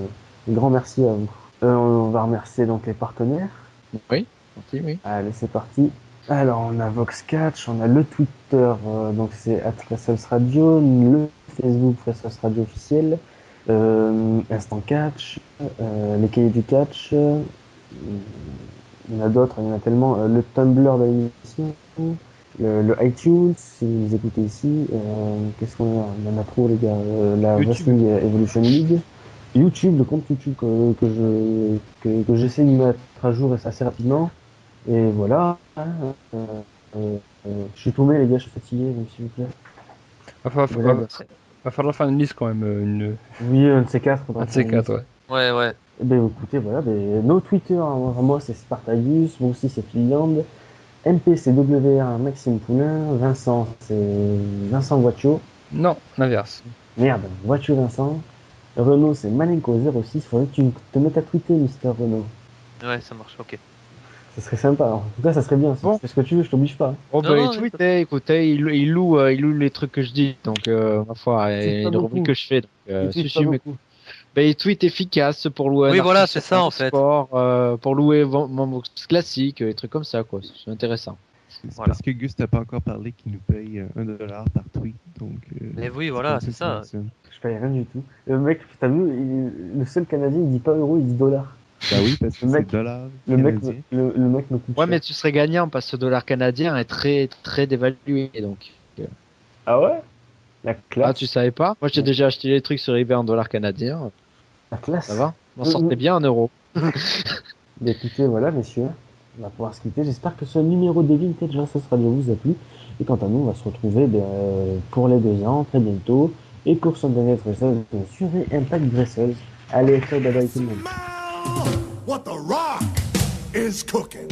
Un grand merci à vous. On va remercier donc les partenaires. Oui, oui. Allez, c'est parti. Alors, on a VoxCatch, on a le Twitter, donc c'est @WrestlersRadio, le Facebook Wrestlers Radio officiel, Instant Catch, les cahiers du catch, il y en a d'autres, il y en a tellement, le Tumblr de l'émission, le iTunes, si vous écoutez ici, qu'est-ce qu'on a? Il y en a trop les gars, la YouTube. Wrestling Evolution League, YouTube, le compte YouTube que j'essaie de mettre à jour assez rapidement. Et voilà. Je suis tombé les gars, je suis fatigué, donc s'il vous plaît. Va falloir faire une liste quand même. Oui, un de ces quatre. Un de ces quatre, ouais. Ouais. Eh ben écoutez, voilà, nos Twitter, moi c'est Spartagus, moi aussi c'est Finland, MP c'est WR Maxime Poulain, Vincent c'est Vincent Guaccio, Non, l'inverse. merde, Guaccio Vincent, Renaud c'est Malenko06, faudrait que tu te mettes à tweeter Mister Renaud. Ouais, ça marche, ok. Ça serait sympa, en tout cas ça serait bien, si Bon. tu fais ce que tu veux, je t'oblige pas. Oh, Non, bah, non, les tweets, écoutez, il loue les trucs que je dis, donc, ma foi, et pas les rubriques beaucoup. que je fais. Donc, Il tweet si pas je beaucoup. bah, les tweets efficaces pour louer Oui, un voilà, artiste c'est ça, en fait. sport, pour louer mon box classique, des trucs comme ça, quoi. C'est intéressant. C'est Voilà. parce que Gus n'a pas encore parlé qu'il nous paye $1 par tweet. Donc, Mais oui, voilà, comme c'est ça qu'il ça. mentionne. Je paye rien du tout. Le mec, t'as vu, le seul Canadien il dit pas euro, il dit dollar. Bah oui, parce que Le c'est mec- dollar Le mec, canadien. le mec me coûte Ouais, cher. mais tu serais gagnant parce que le dollar canadien est très, très dévalué, donc. Ah ouais? La classe. Ah, tu savais pas? Moi, j'ai Ouais. déjà acheté les trucs sur eBay en dollars canadiens. La classe. Ça va? On sortait bien en euros. Bah, écoutez, voilà, messieurs, on va pouvoir se quitter. J'espère que ce numéro de Vintage Wrestlers Radio vous a plu. Et quant à nous, on va se retrouver pour les 2 ans, très bientôt. Et pour Sunday Night Wrestling sur Impact Wrestling. Allez, bye bye tout le monde. Smell what the rock is cooking.